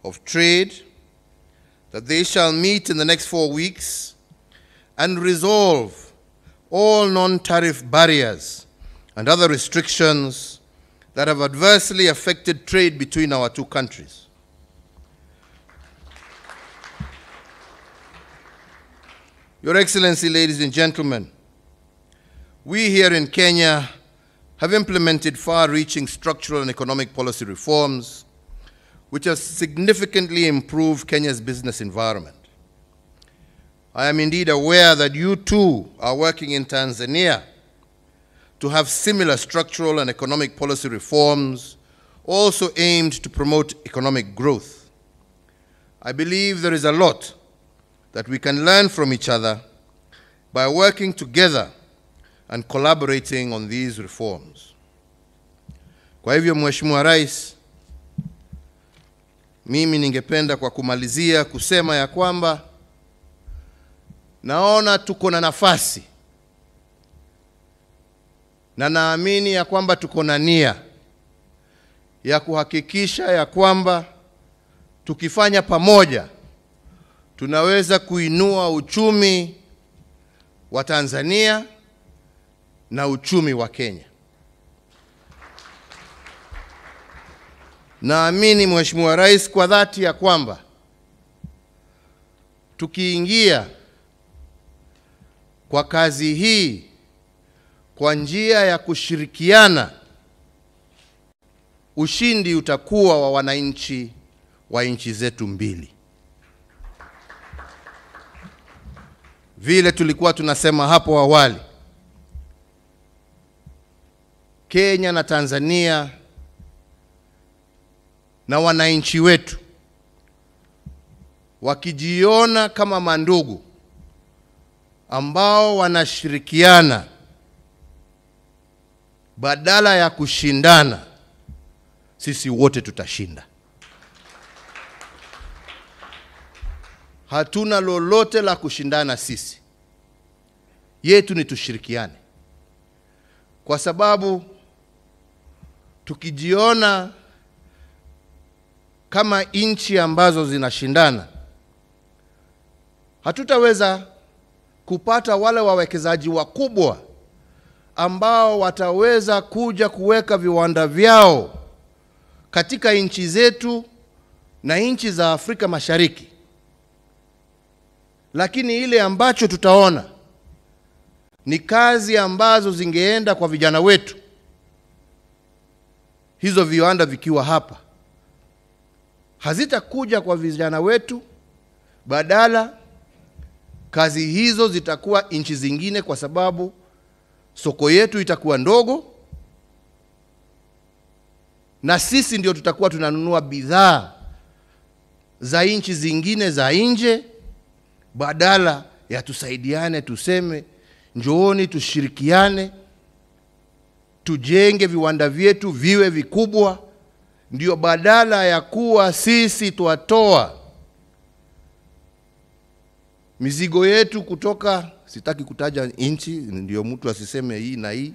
of Trade, that they shall meet in the next 4 weeks and resolve all non-tariff barriers and other restrictions that have adversely affected trade between our two countries. Your Excellency, ladies and gentlemen, we here in Kenya have implemented far-reaching structural and economic policy reforms which have significantly improved Kenya's business environment. I am indeed aware that you too are working in Tanzania to have similar structural and economic policy reforms also aimed to promote economic growth. I believe there is a lot that we can learn from each other by working together and collaborating on these reforms. Kwa hivyo, Mheshimiwa Rais, mimi ningependa kwa kumalizia kusema ya kwamba naona tuko na nafasi na naamini ya kwamba tuko na nia ya kuhakikisha ya kwamba tukifanya pamoja tunaweza kuinua uchumi wa Tanzania na uchumi wa Kenya. Naamini Mheshimiwa Rais kwa dhati ya kwamba tukiingia kwa kazi hii kwa njia ya kushirikiana, ushindi utakuwa wa wananchi wa nchi zetu mbili. Vile tulikuwa tunasema hapo awali, Kenya na Tanzania na wananchi wetu wakijiona kama mandugu ambao wanashirikiana badala ya kushindana, sisi wote tutashinda. Hatuna lolote la kushindana sisi. Yetu ni tushirikiane. Kwa sababu tukijiona kama nchi ambazo zinashindana, hatutaweza kupata wale wawekezaji wakubwa ambao wataweza kuja kuweka viwanda vyao katika nchi zetu na nchi za Afrika Mashariki. Lakini ile ambacho tutaona ni kazi ambazo zingeenda kwa vijana wetu, hizo viwanda vikiwa hapa, hazitakuja kwa vijana wetu, badala kazi hizo zitakuwa nchi zingine, kwa sababu soko yetu itakuwa ndogo na sisi ndio tutakuwa tunanunua bidhaa za nchi zingine za nje, badala ya tusaidiane, tuseme njooni tushirikiane, tujenge viwanda vyetu viwe vikubwa. Ndio badala ya kuwa sisi tuatoa mizigo yetu kutoka, sitaki kutaja nchi ndio mtu asiseme hii na hii,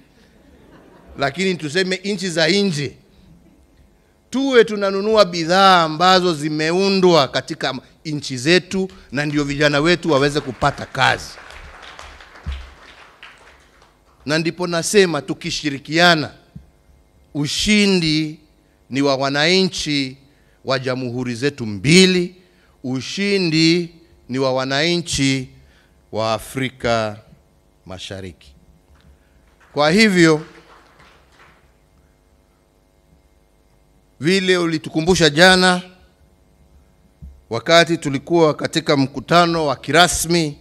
lakini tuseme nchi za nje, tuwe tunanunua bidhaa ambazo zimeundwa katika nchi zetu, na ndio vijana wetu waweze kupata kazi. Na ndipo nasema tukishirikiana, ushindi ni wa wananchi wa jamhuri zetu mbili, ushindi ni wa wananchi wa Afrika Mashariki. Kwa hivyo, vile ulitukumbusha jana wakati tulikuwa katika mkutano wa kirasmi,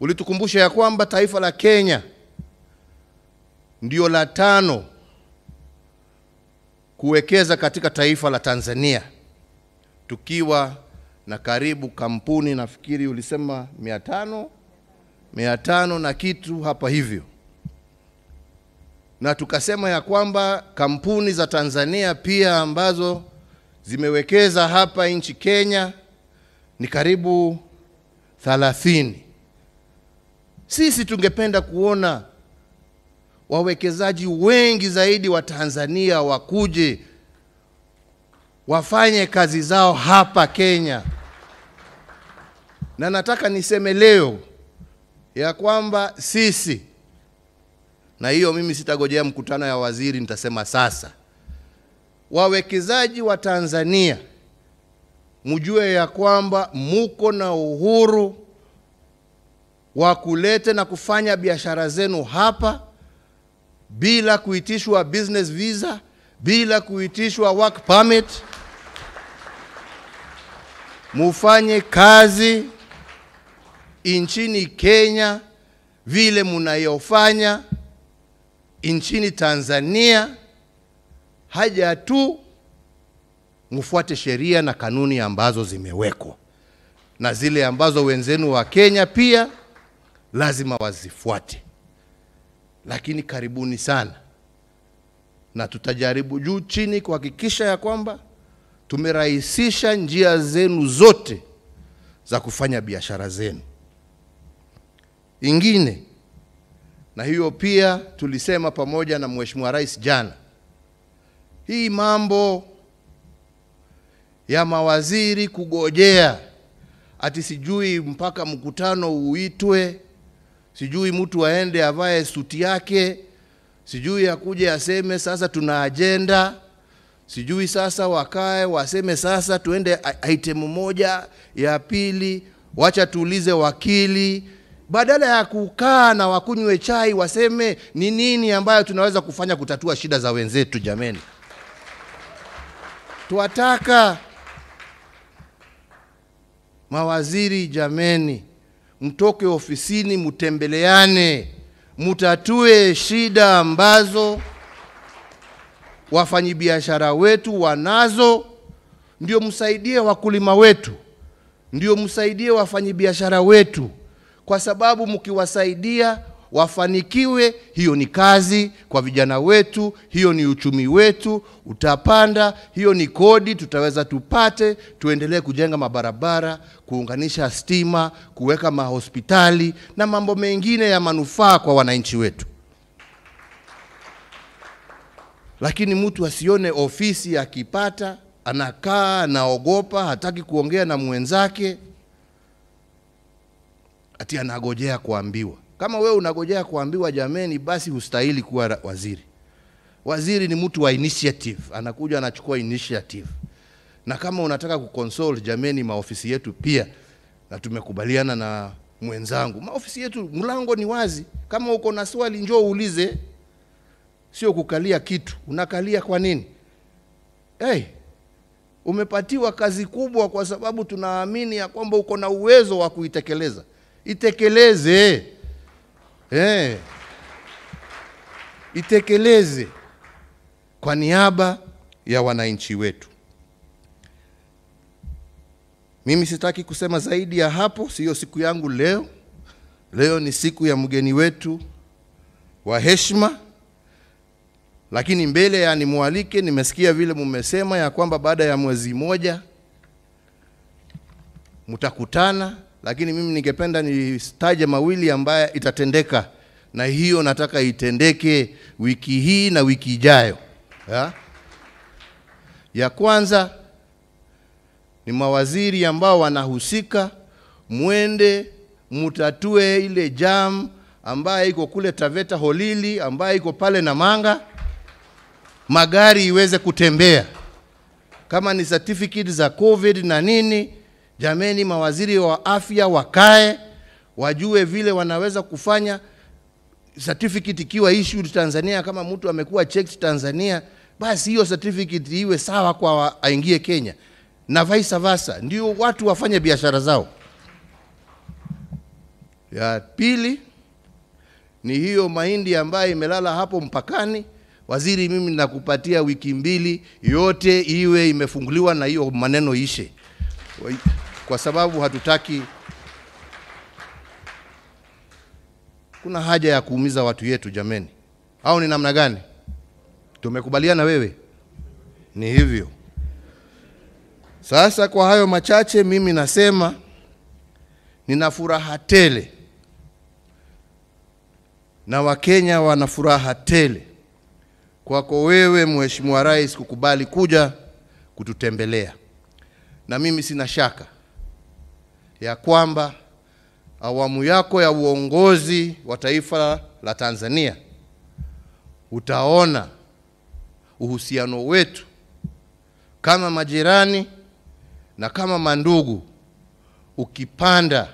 ulitukumbusha ya kwamba taifa la Kenya ndio la 5 kuwekeza katika taifa la Tanzania, tukiwa na karibu kampuni, nafikiri ulisema 500 na kitu hapa hivyo. Na tukasema ya kwamba kampuni za Tanzania pia ambazo zimewekeza hapa nchi Kenya ni karibu 30. Sisi tungependa kuona wawekezaji wengi zaidi wa Tanzania wakuje wafanye kazi zao hapa Kenya. Na nataka niseme leo ya kwamba sisi, na hiyo mimi sitagojea mkutano ya waziri, nitasema sasa, wawekezaji wa Tanzania mjue ya kwamba muko na uhuru wa kuleta na kufanya biashara zenu hapa, bila kuitishwa business visa, bila kuitishwa work permit. Mufanye kazi nchini Kenya vile mnayofanya nchini Tanzania. Haja tu mfuate sheria na kanuni ambazo zimewekwa, na zile ambazo wenzenu wa Kenya pia lazima wazifuate. Lakini karibuni sana, na tutajaribu juu chini kuhakikisha ya kwamba tumerahisisha njia zenu zote za kufanya biashara zenu. Ingine, na hiyo pia tulisema pamoja na Mheshimiwa Rais jana, hii mambo ya mawaziri kugojea ati sijui mpaka mkutano uitwe, sijui mtu aende avae suti yake, sijui akuje aseme sasa tuna agenda, sijui sasa wakae waseme sasa tuende item moja ya pili, wacha tuulize wakili, badala ya kukaa na wakunywe chai waseme ni nini ambayo tunaweza kufanya kutatua shida za wenzetu. Jameni, tuwataka mawaziri, jameni, mtoke ofisini, mutembeleane, mutatue shida ambazo wafanyibiashara wetu wanazo, ndio msaidie wakulima wetu, ndio msaidie wafanyibiashara wetu, kwa sababu mkiwasaidia wafanikiwe, hiyo ni kazi kwa vijana wetu, hiyo ni uchumi wetu utapanda, hiyo ni kodi tutaweza tupate, tuendelee kujenga mabarabara, kuunganisha stima, kuweka mahospitali na mambo mengine ya manufaa kwa wananchi wetu. Lakini mtu asione ofisi akipata anakaa anaogopa, hataki kuongea na mwenzake, ati anagojea kuambiwa. Kama wewe unagojea kuambiwa, jameni, basi hustahili kuwa waziri. Waziri ni mtu wa initiative, anakuja anachukua initiative. Na kama unataka kukonsult, jameni, maofisi yetu pia, na tumekubaliana na mwenzangu, maofisi yetu mlango ni wazi. Kama uko na swali njoo uulize, sio kukalia kitu. Unakalia kwa nini? Umepatiwa kazi kubwa kwa sababu tunaamini ya kwamba uko na uwezo wa kuitekeleza. Itekeleze. Itekeleze kwa niaba ya wananchi wetu. Mimi sitaki kusema zaidi ya hapo, sio siku yangu leo. Leo ni siku ya mgeni wetu wa heshima. Lakini mbele ya nimualike, nimesikia vile mmesema ya kwamba baada ya mwezi moja mtakutana, lakini mimi ningependa nitaje mawili ambaye itatendeka, na hiyo nataka itendeke wiki hii na wiki ijayo. Ya kwanza ni mawaziri ambao wanahusika, muende mutatue ile jam ambaye iko kule Taveta Holili, ambaye iko pale Namanga, magari iweze kutembea. Kama ni certificate za COVID na nini, jameni, mawaziri wa afya wakae, wajue vile wanaweza kufanya. Certificate ikiwa issued Tanzania, kama mtu amekuwa checked Tanzania, basi hiyo certificate iwe sawa kwa aingie Kenya, na vice versa, ndio watu wafanye biashara zao. Ya pili ni hiyo mahindi ambayo imelala hapo mpakani. Waziri, mimi nakupatia wiki 2 yote iwe imefunguliwa na hiyo maneno ishe, kwa sababu hatutaki, kuna haja ya kuumiza watu yetu, jameni. Au ni namna gani? Tumekubaliana wewe? Ni hivyo. Sasa kwa hayo machache, mimi nasema nina furaha tele, na Wakenya wana furaha tele kwako wewe Mheshimiwa Rais kukubali kuja kututembelea. Na mimi sina shaka ya kwamba awamu yako ya uongozi wa taifa la Tanzania utaona uhusiano wetu kama majirani na kama mandugu ukipanda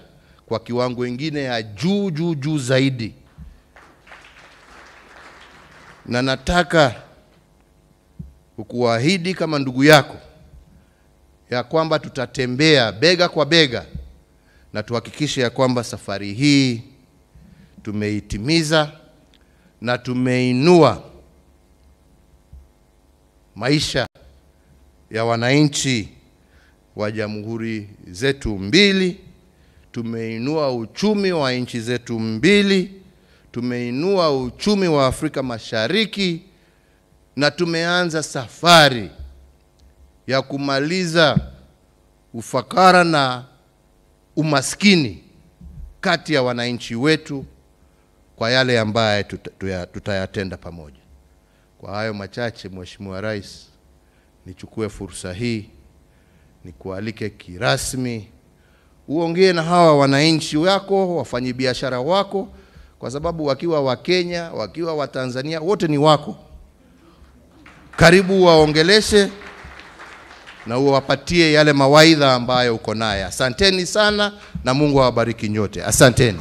kwa kiwango kingine ya juu zaidi. na nataka kukuahidi kama ndugu yako ya kwamba tutatembea bega kwa bega na tuhakikishe ya kwamba safari hii tumeitimiza na tumeinua maisha ya wananchi wa jamhuri zetu mbili, tumeinua uchumi wa nchi zetu mbili, tumeinua uchumi wa Afrika Mashariki, na tumeanza safari ya kumaliza ufakara na umaskini kati ya wananchi wetu kwa yale ambaye tutayatenda pamoja. Kwa hayo machache, Mheshimiwa Rais, nichukue fursa hii nikualike kirasmi uongee na hawa wananchi wako, wafanyabiashara wako, kwa sababu wakiwa wa Kenya, wakiwa wa Tanzania, wote ni wako. Karibu waongeleshe na uwapatie yale mawaidha ambayo uko naye. Asanteni sana na Mungu awabariki nyote. Asanteni.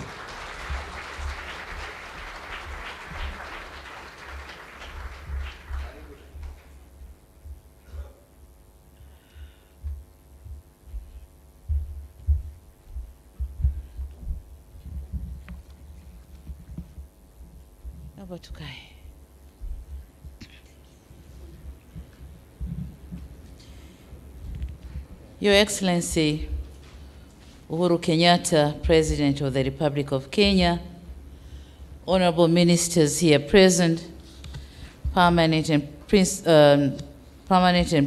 Your Excellency, Uhuru Kenyatta, President of the Republic of Kenya, honorable ministers here present, permanent and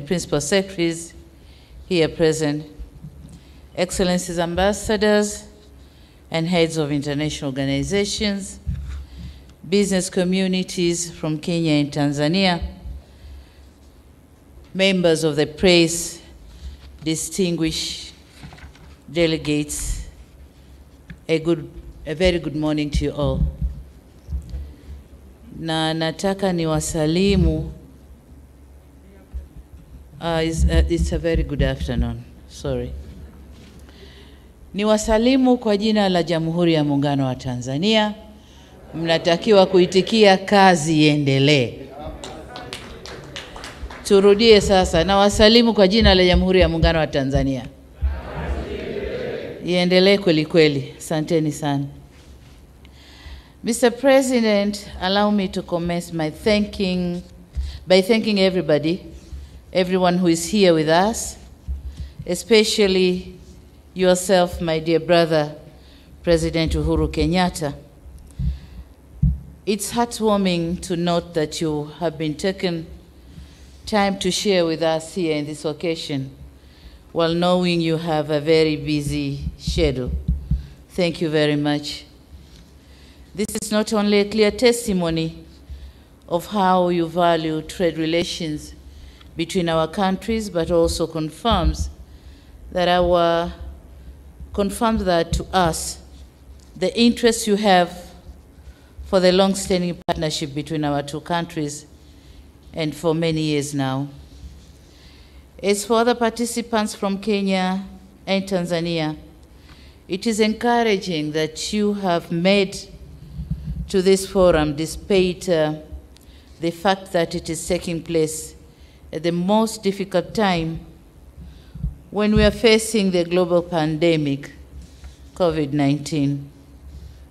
principal secretaries here present, Excellencies, ambassadors and heads of international organizations, business communities from Kenya and Tanzania, members of the press, distinguished delegates, a very good morning to you all. Na nataka niwasalimu, it's a very good afternoon, sorry. Niwasalimu kwa jina la Jamhuri ya Muungano wa Tanzania. Mnatakiwa kuitikia kazi iendelee. Turudie sasa, na wasalimu kwa jina la Jamhuri ya Muungano wa Tanzania. Iendelee kweli kweli. Asanteni sana. Mr. President, allow me to commence by thanking everyone who is here with us, especially yourself, my dear brother, President Uhuru Kenyatta. It's heartwarming to note that you have been taken time to share with us here in this occasion, while knowing you have a very busy schedule. Thank you very much. This is not only a clear testimony of how you value trade relations between our countries, but also confirms that to us the interest you have for the long-standing partnership between our two countries, and for many years now. As for other participants from Kenya and Tanzania, it is encouraging that you have made to this forum despite the fact that it is taking place at the most difficult time when we are facing the global pandemic, COVID-19.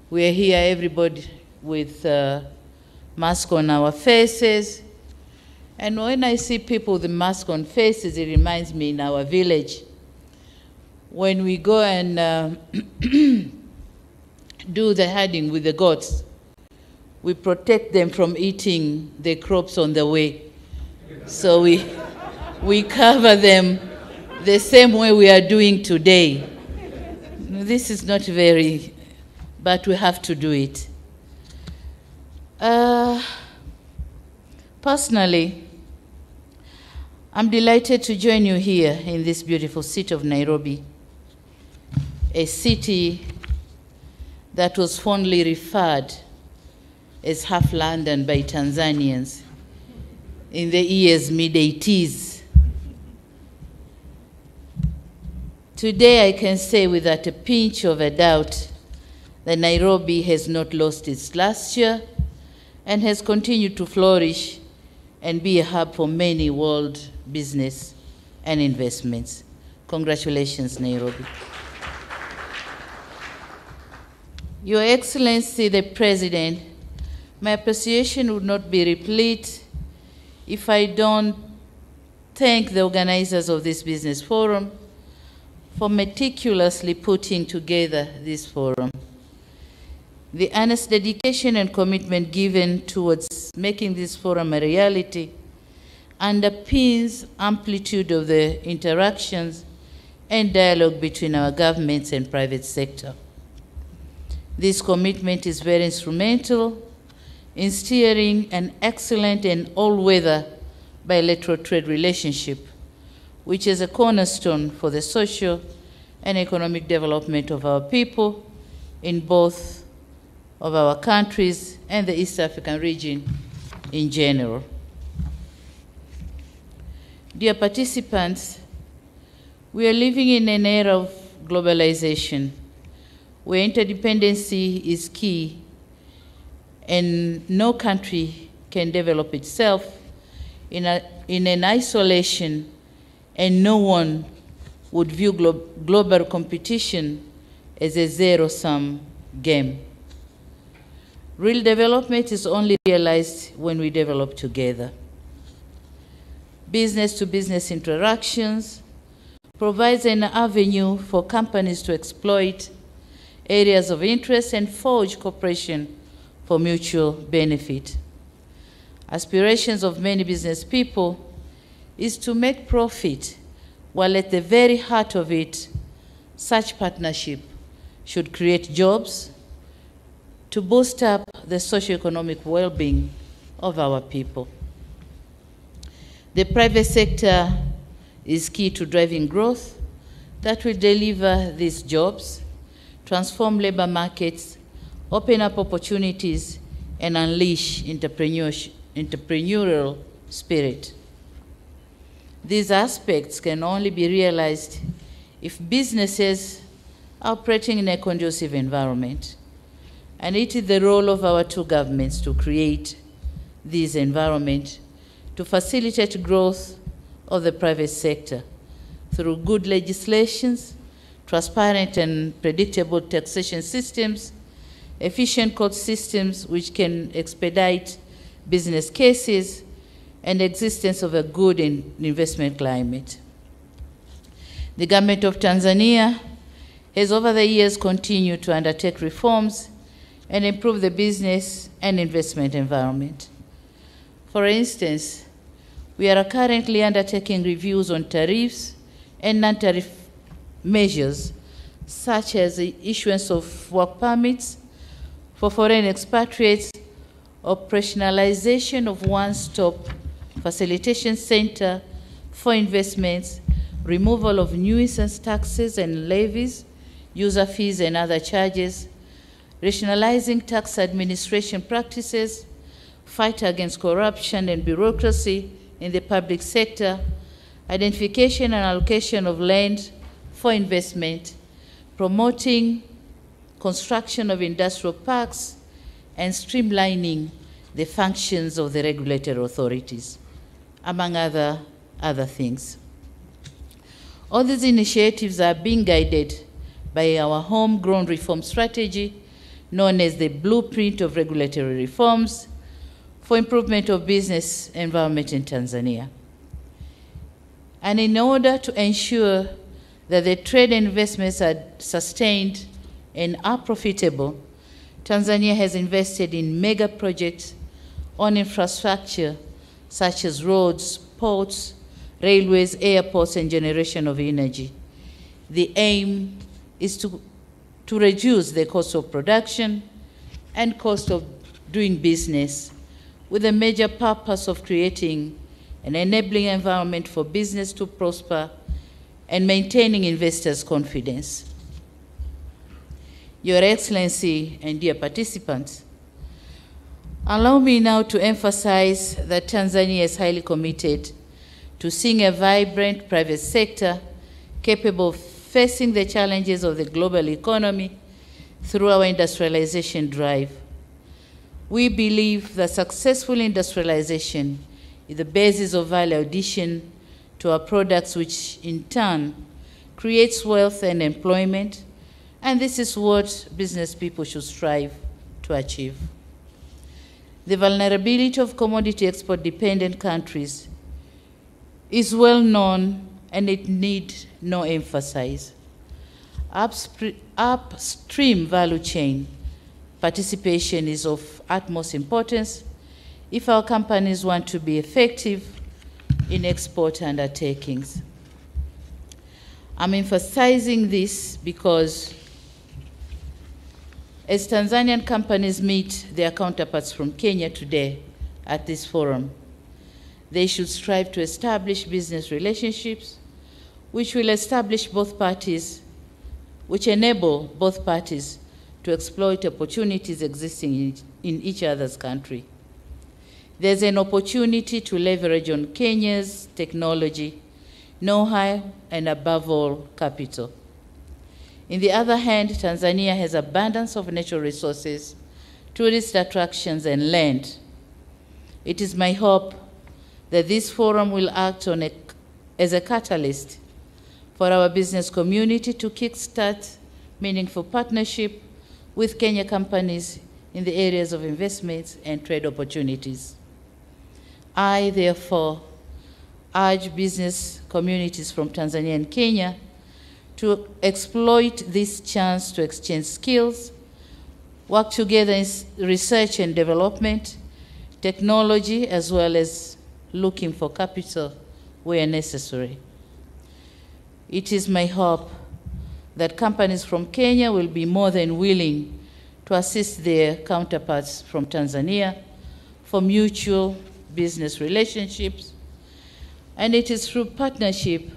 We are here, everybody with mask on our faces. And when I see people with the mask on faces, it reminds me in our village, when we go and do the herding with the goats, we protect them from eating the crops on the way. So we cover them the same way we are doing today. This is not very, but we have to do it. Personally, I'm delighted to join you here in this beautiful city of Nairobi, a city that was fondly referred as half London by Tanzanians in the years mid-80s. Today I can say without a pinch of a doubt that Nairobi has not lost its luster and has continued to flourish and be a hub for many world business and investments. Congratulations, Nairobi. Your Excellency, the President, my appreciation would not be replete if I don't thank the organizers of this business forum for meticulously putting together this forum. The earnest dedication and commitment given towards making this forum a reality underpins amplitude of the interactions and dialogue between our governments and private sector. This commitment is very instrumental in steering an excellent and all-weather bilateral trade relationship, which is a cornerstone for the social and economic development of our people in both of our countries and the East African region in general. Dear participants, we are living in an era of globalization where interdependency is key and no country can develop itself in an isolation, and no one would view global competition as a zero-sum game. Real development is only realized when we develop together. Business-to-business interactions provides an avenue for companies to exploit areas of interest and forge cooperation for mutual benefit. Aspirations of many business people is to make profit, while at the very heart of it, such partnership should create jobs to boost up the socioeconomic well-being of our people. The private sector is key to driving growth that will deliver these jobs, transform labor markets, open up opportunities, and unleash entrepreneurial spirit. These aspects can only be realized if businesses are operating in a conducive environment. And it is the role of our two governments to create this environment to facilitate growth of the private sector through good legislations, transparent and predictable taxation systems, efficient court systems which can expedite business cases, and existence of a good investment climate. The government of Tanzania has over the years continued to undertake reforms and improve the business and investment environment. For instance, we are currently undertaking reviews on tariffs and non-tariff measures, such as the issuance of work permits for foreign expatriates, operationalization of one-stop facilitation center for investments, removal of nuisance taxes and levies, user fees and other charges, rationalizing tax administration practices, fight against corruption and bureaucracy in the public sector, identification and allocation of land for investment, promoting construction of industrial parks, and streamlining the functions of the regulatory authorities, among other things. All these initiatives are being guided by our homegrown reform strategy, known as the Blueprint of Regulatory Reforms for Improvement of Business Environment in Tanzania. And in order to ensure that the trade and investments are sustained and are profitable, Tanzania has invested in mega projects on infrastructure such as roads, ports, railways, airports, and generation of energy. The aim is to reduce the cost of production and cost of doing business, with the major purpose of creating an enabling environment for business to prosper and maintaining investors' confidence. Your Excellency and dear participants, allow me now to emphasize that Tanzania is highly committed to seeing a vibrant private sector capable of facing the challenges of the global economy through our industrialization drive. We believe that successful industrialization is the basis of value addition to our products, which in turn creates wealth and employment, and this is what business people should strive to achieve. The vulnerability of commodity export-dependent countries is well known, and it needs no emphasis. Upstream value chain participation is of utmost importance if our companies want to be effective in export undertakings. I'm emphasizing this because as Tanzanian companies meet their counterparts from Kenya today at this forum, they should strive to establish business relationships which will establish both parties, which enable both parties to exploit opportunities existing in each other's country. There's an opportunity to leverage on Kenya's technology, know-how, and above all, capital. On the other hand, Tanzania has abundance of natural resources, tourist attractions, and land. It is my hope that this forum will act as a catalyst for our business community to kickstart meaningful partnership with Kenya companies in the areas of investments and trade opportunities. I, therefore, urge business communities from Tanzania and Kenya to exploit this chance to exchange skills, work together in research and development, technology, as well as looking for capital where necessary. It is my hope that companies from Kenya will be more than willing to assist their counterparts from Tanzania for mutual business relationships, and it is through partnership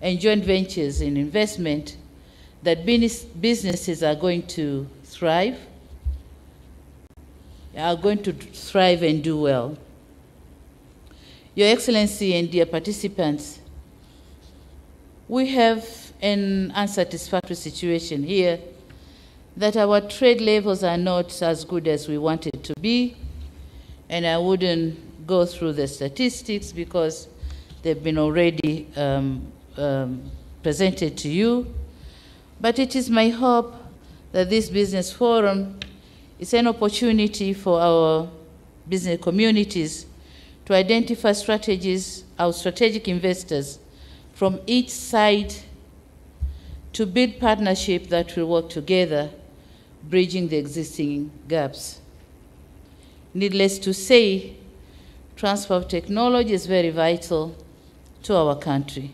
and joint ventures in investment that businesses are going to thrive and do well. Your Excellency and dear participants, we have an unsatisfactory situation here that our trade levels are not as good as we want it to be, and I wouldn't go through the statistics because they've been already presented to you, but it is my hope that this business forum is an opportunity for our business communities to identify strategies, our strategic investors from each side, to build partnership that will work together, bridging the existing gaps. Needless to say, transfer of technology is very vital to our country.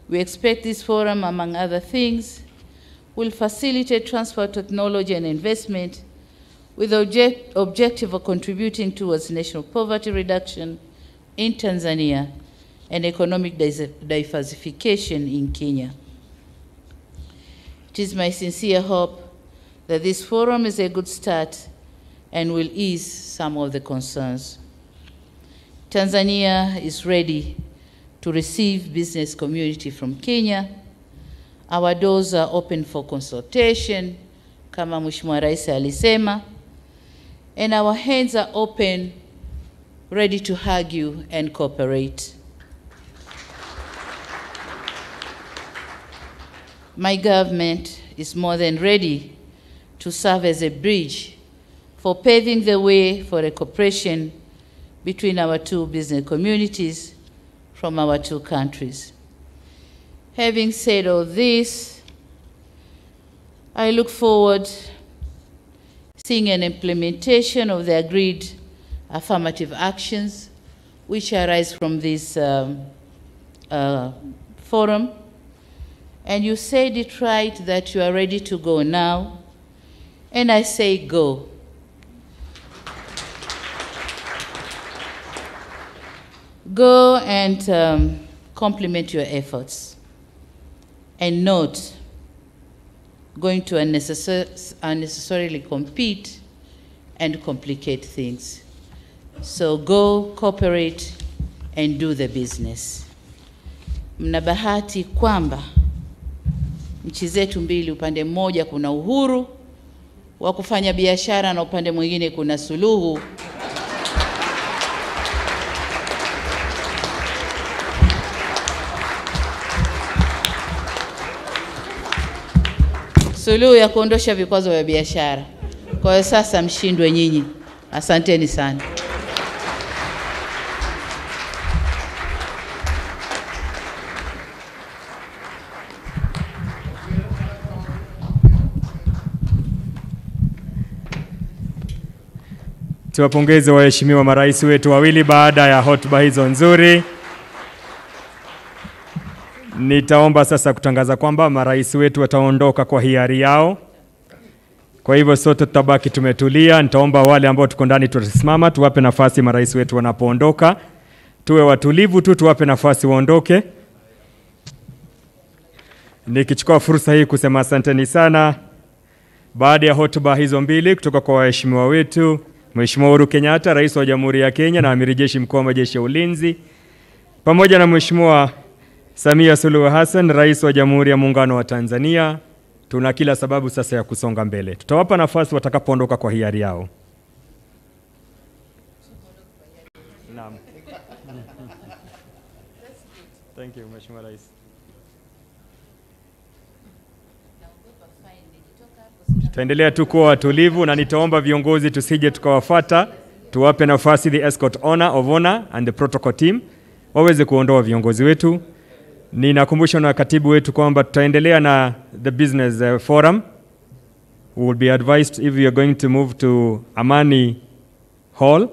We expect this forum, among other things, will facilitate transfer of technology and investment with the objective of contributing towards national poverty reduction in Tanzania and economic diversification in Kenya. It is my sincere hope that this forum is a good start and will ease some of the concerns. Tanzania is ready to receive business community from Kenya. Our doors are open for consultation, kama Mheshimiwa Rais alisema, and our hands are open, ready to argue and cooperate. My government is more than ready to serve as a bridge for paving the way for a cooperation between our two business communities from our two countries. Having said all this, I look forward seeing an implementation of the agreed affirmative actions which arise from this forum. And you said it right that you are ready to go now, and I say go. Go and complement your efforts, and not going to unnecessarily compete and complicate things. So go, cooperate, and do the business. Mna bahati kwamba nchi zetu mbili, upande mmoja kuna uhuru, wa kufanya biashara na upande mwingine kuna Suluhu. Suluhu ya kuondosha vikwazo vya biashara. Kwa hiyo sasa mshindwe nyinyi. Asanteni sana. Tuwapongeze waheshimiwa marais wetu wawili baada ya hotuba hizo nzuri. Nitaomba sasa kutangaza kwamba marais wetu wataondoka kwa hiari yao. Kwa hivyo sote tutabaki tumetulia. Nitaomba wale ambao tuko ndani tutasimama, tuwape nafasi marais wetu wanapoondoka. Tuwe watulivu tu, tuwape nafasi waondoke. Nikichukua fursa hii kusema asanteni sana. Baada ya hotuba hizo mbili kutoka kwa waheshimiwa wetu, Mheshimiwa Uhuru Kenyatta, Rais wa Jamhuri ya Kenya na Amiri Jeshi Mkuu wa Majeshi ya Ulinzi, pamoja na Mheshimiwa Samia Suluhu Hassan, Rais wa Jamhuri ya Muungano wa Tanzania, tuna kila sababu sasa ya kusonga mbele. Tutawapa nafasi watakapoondoka kwa hiari yao. Naam. Thank you, Mheshimiwa Rais. Tutaendelea tu kuwa watulivu na nitaomba viongozi tusije tukawafuata, tuwape nafasi the escort of honor and the protocol team waweze kuondoa viongozi wetu. Ninakumbusha na katibu wetu kwamba tutaendelea na the business forum. We will be advised if we are going to move to Amani Hall,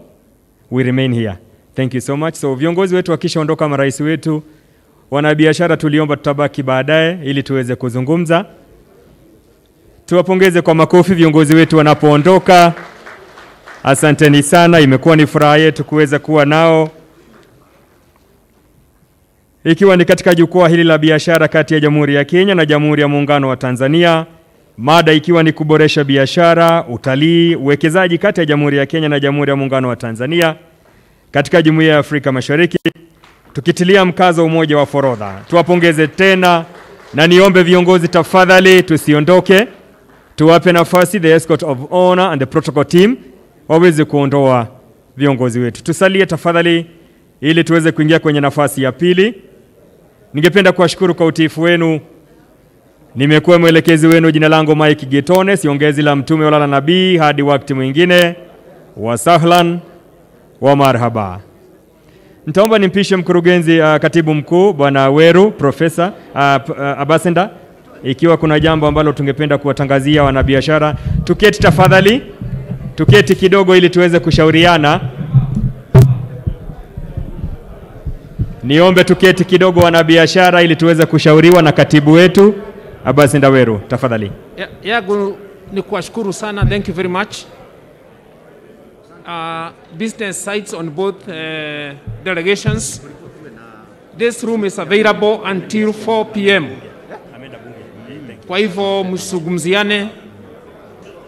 we remain here. Thank you so much. So viongozi wetu wakishaondoka, marais wetu, wanabiashara tuliomba tutabaki baadaye ili tuweze kuzungumza. Tuwapongeze kwa makofi viongozi wetu wanapoondoka. Asanteni sana, imekuwa ni furaha yetu kuweza kuwa nao. Ikiwa ni katika jukwaa hili la biashara kati ya Jamhuri ya Kenya na Jamhuri ya Muungano wa Tanzania, mada ikiwa ni kuboresha biashara, utalii, uwekezaji kati ya Jamhuri ya Kenya na Jamhuri ya Muungano wa Tanzania katika Jumuiya ya Afrika Mashariki, tukitilia mkazo umoja wa forodha. Tuwapongeze tena na niombe viongozi tafadhali tusiondoke. Tuwape nafasi the escort of honor and the protocol team waweze kuondoa viongozi wetu. Tusalie tafadhali ili tuweze kuingia kwenye nafasi ya pili. Ningependa kuwashukuru kwa utiifu wenu. Nimekuwa mwelekezi wenu, jina langu Mike Getone, siongezi la mtume wala la nabii. Hadi wakati mwingine, wa sahlan wa marhaba. Nitaomba nimpishe mkurugenzi katibu mkuu Bwana Weru, Profesa Abasenda, ikiwa kuna jambo ambalo tungependa kuwatangazia wanabiashara. Tuketi tafadhali, tuketi kidogo ili tuweze kushauriana. Niombe tuketi kidogo wanabiashara ili tuweze kushauriwa na katibu wetu Abasenda Weru, tafadhali. Yangu ni kuwashukuru sana. Thank you very much. Business sites on both delegations. This room is available until 4 p.m. Kwa hivyo msizungumziane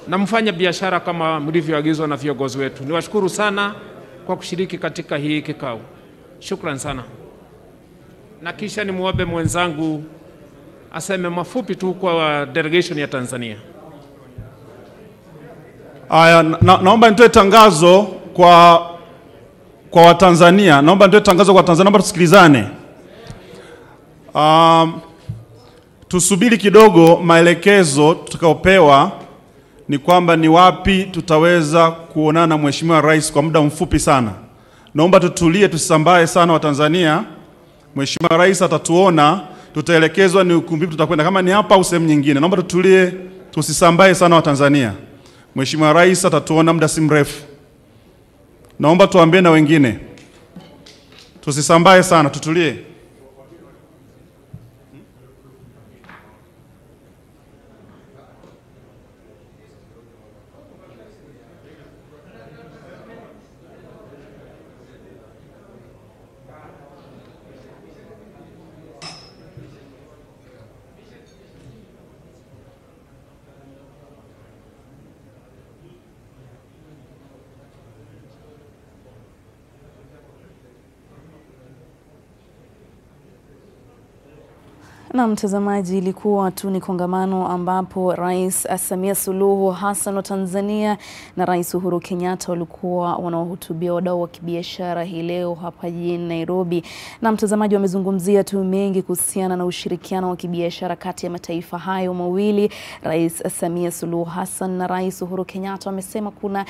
na mfanye biashara kama mlivyoagizwa na viongozi wetu. Niwashukuru sana kwa kushiriki katika hii kikao. Shukran sana. Na kisha nimuombe mwenzangu aseme mafupi tu kwa delegation ya Tanzania. Naomba nitoe tangazo kwa Watanzania. Naomba tusikilizane. Tusubiri kidogo, maelekezo tutakayopewa ni kwamba ni wapi tutaweza kuonana na Mheshimiwa Rais kwa muda mfupi sana. Naomba tutulie, tusisambae sana Watanzania. Mheshimiwa Rais atatuona, tutaelekezwa ni ukumbi tutakwenda, kama ni hapa au sehemu nyingine. Naomba tutulie, tusisambae sana Watanzania. Mheshimiwa Rais atatuona muda si mrefu. Naomba tuambie na wengine, tusisambae sana, tutulie. Na mtazamaji, ilikuwa tu ni kongamano ambapo Rais Samia Suluhu Hassan wa Tanzania na Rais Uhuru Kenyatta walikuwa wanaohutubia wadau wa kibiashara hii leo hapa jijini Nairobi. Na mtazamaji, wamezungumzia tu mengi kuhusiana na ushirikiano wa kibiashara kati ya mataifa hayo mawili. Rais Samia Suluhu Hassan na Rais Uhuru Kenyatta wamesema kuna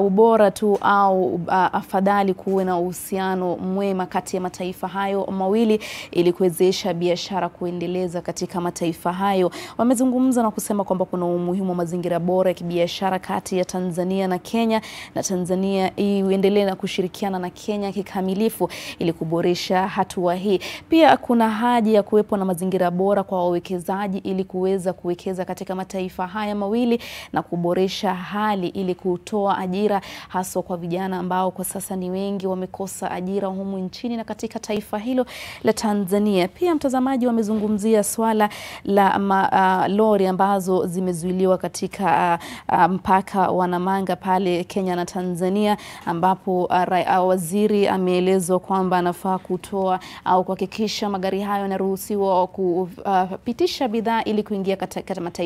ubora tu au afadhali kuwe na uhusiano mwema kati ya mataifa hayo mawili ili kuwezesha biashara kuendelea katika mataifa hayo. Wamezungumza na kusema kwamba kuna umuhimu wa mazingira bora ya kibiashara kati ya Tanzania na Kenya, na Tanzania iendelee na kushirikiana na Kenya kikamilifu ili kuboresha hatua hii. Pia kuna haja ya kuwepo na mazingira bora kwa wawekezaji ili kuweza kuwekeza katika mataifa haya mawili na kuboresha hali ili kutoa ajira hasa kwa vijana ambao kwa sasa ni wengi wamekosa ajira humu nchini na katika taifa hilo la Tanzania. Pia mtazamaji, wamezungumzia swala la lori ambazo zimezuiliwa katika mpaka wa Namanga pale Kenya na Tanzania, ambapo waziri ameelezwa kwamba anafaa kutoa au kuhakikisha magari hayo yanaruhusiwa kupitisha bidhaa ili kuingia katika mataifa